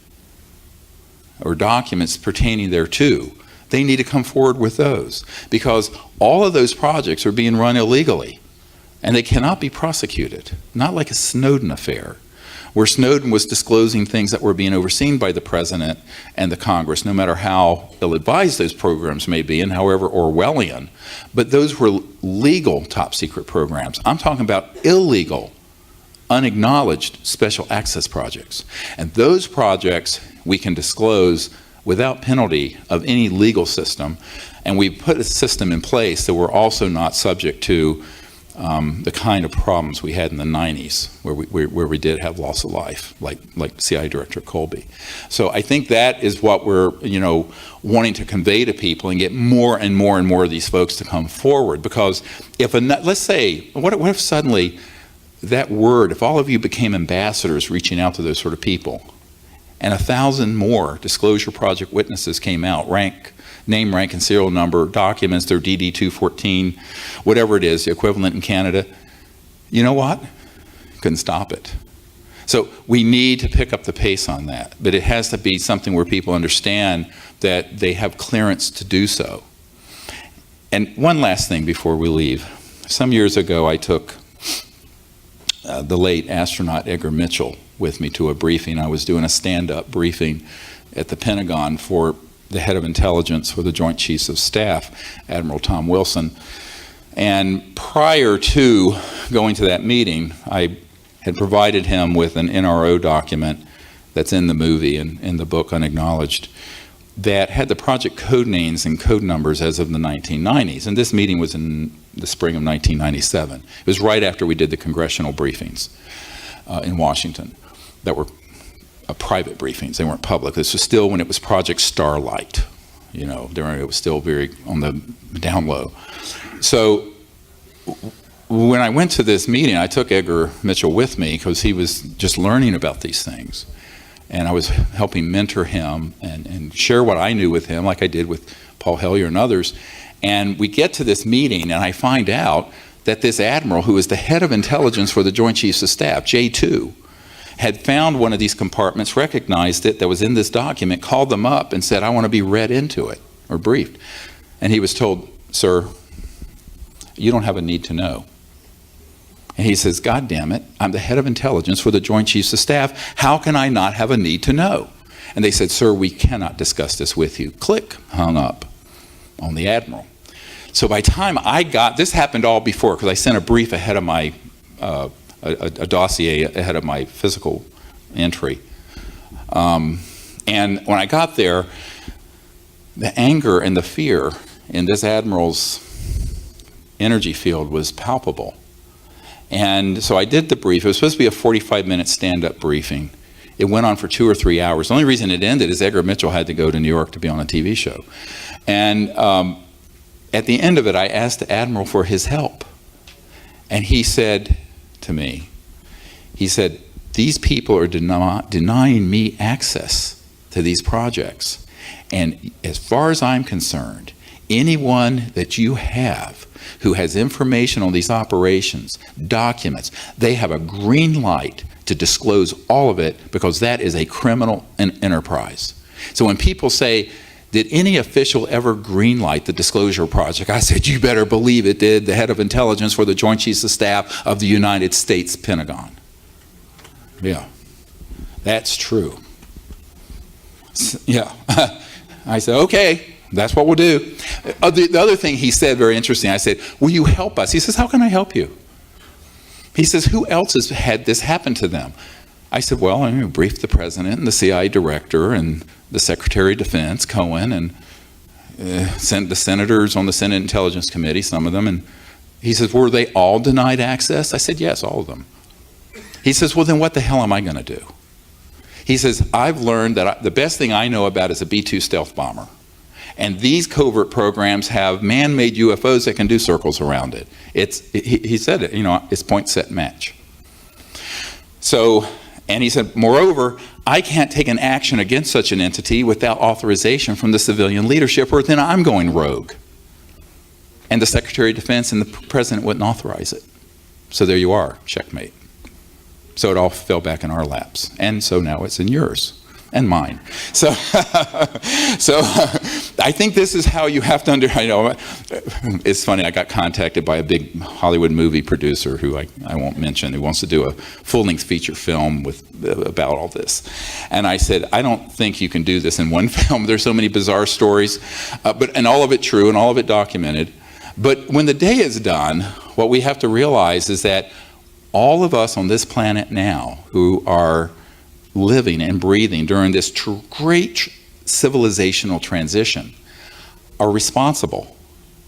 or documents pertaining thereto, they need to come forward with those, because all of those projects are being run illegally and they cannot be prosecuted. Not like a Snowden affair, where Snowden was disclosing things that were being overseen by the president and the Congress, no matter how ill-advised those programs may be and however Orwellian. But those were legal top secret programs. I'm talking about illegal, unacknowledged special access projects. And those projects we can disclose without penalty of any legal system. And we put a system in place that we're also not subject to the kind of problems we had in the 90s, where we did have loss of life, like CIA Director Colby. So I think that is what we're wanting to convey to people and get more and more and more of these folks to come forward. Because if let's say, what if suddenly that word, if all of you became ambassadors reaching out to those sort of people, and 1,000 more Disclosure Project witnesses came out, name, rank, and serial number, documents, their DD-214, whatever it is, the equivalent in Canada, you know what? Couldn't stop it. So we need to pick up the pace on that, but it has to be something where people understand that they have clearance to do so. And one last thing before we leave. Some years ago, I took the late astronaut Edgar Mitchell with me to a briefing. I was doing a stand-up briefing at the Pentagon for the head of intelligence for the Joint Chiefs of Staff, Admiral Tom Wilson. And prior to going to that meeting, I had provided him with an NRO document that's in the movie and in the book Unacknowledged that had the project code names and code numbers as of the 1990s. And this meeting was in the spring of 1997. It was right after we did the congressional briefings in Washington that were private briefings. They weren't public. This was still when it was Project Starlight. You know, it was still very on the down low. So when I went to this meeting, I took Edgar Mitchell with me because he was just learning about these things. And I was helping mentor him and share what I knew with him, like I did with Paul Hellyer and others. And we get to this meeting, and I find out that this admiral, who is the head of intelligence for the Joint Chiefs of Staff, J2, had found one of these compartments, recognized it, that was in this document, called them up and said, I want to be read into it, or briefed. And he was told, sir, you don't have a need to know. And he says, God damn it, I'm the head of intelligence for the Joint Chiefs of Staff. How can I not have a need to know? And they said, sir, we cannot discuss this with you. Click, hung up on the admiral. So by the time I got, this happened all before, because I sent a brief ahead of my, a dossier ahead of my physical entry. And when I got there, the anger and the fear in this admiral's energy field was palpable. And so I did the brief. It was supposed to be a 45-minute stand-up briefing. It went on for 2 or 3 hours. The only reason it ended is Edgar Mitchell had to go to New York to be on a TV show. And at the end of it, I asked the admiral for his help. And he said to me, he said, these people are denying me access to these projects. And as far as I'm concerned, anyone that you have who has information on these operations, documents, they have a green light to disclose all of it because that is a criminal enterprise. So when people say, did any official ever green light the disclosure project? I said, you better believe it did. The head of intelligence for the Joint Chiefs of Staff of the United States Pentagon. Yeah, that's true. Yeah, I said, okay. That's what we'll do. The other thing he said, very interesting, I said, will you help us? He says, how can I help you? He says, who else has had this happen to them? I said, well, I briefed the president and the CIA director and the Secretary of Defense, Cohen, and sent the senators on the Senate Intelligence Committee, some of them. And he says, were they all denied access? I said, yes, all of them. He says, well, then what the hell am I going to do? He says, I've learned that the best thing I know about is a B-2 stealth bomber. And these covert programs have man-made UFOs that can do circles around it. He said it, it's point, set, match. So, and he said, moreover, I can't take an action against such an entity without authorization from the civilian leadership, or then I'm going rogue. And the Secretary of Defense and the President wouldn't authorize it. So there you are, checkmate. So it all fell back in our laps. And so now it's in yours. And mine. So, I think this is how you have to it's funny, I got contacted by a big Hollywood movie producer who I won't mention, who wants to do a full-length feature film about all this. And I said, I don't think you can do this in one film. There's so many bizarre stories, and all of it true and all of it documented. But when the day is done, what we have to realize is that all of us on this planet now who are living and breathing during this great civilizational transition are responsible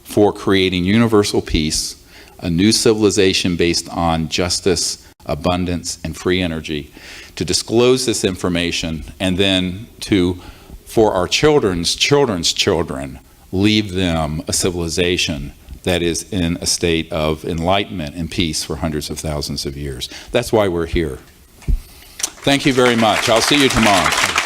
for creating universal peace, a new civilization based on justice, abundance, and free energy, to disclose this information, and then for our children's children, leave them a civilization that is in a state of enlightenment and peace for hundreds of thousands of years. That's why we're here. Thank you very much. I'll see you tomorrow.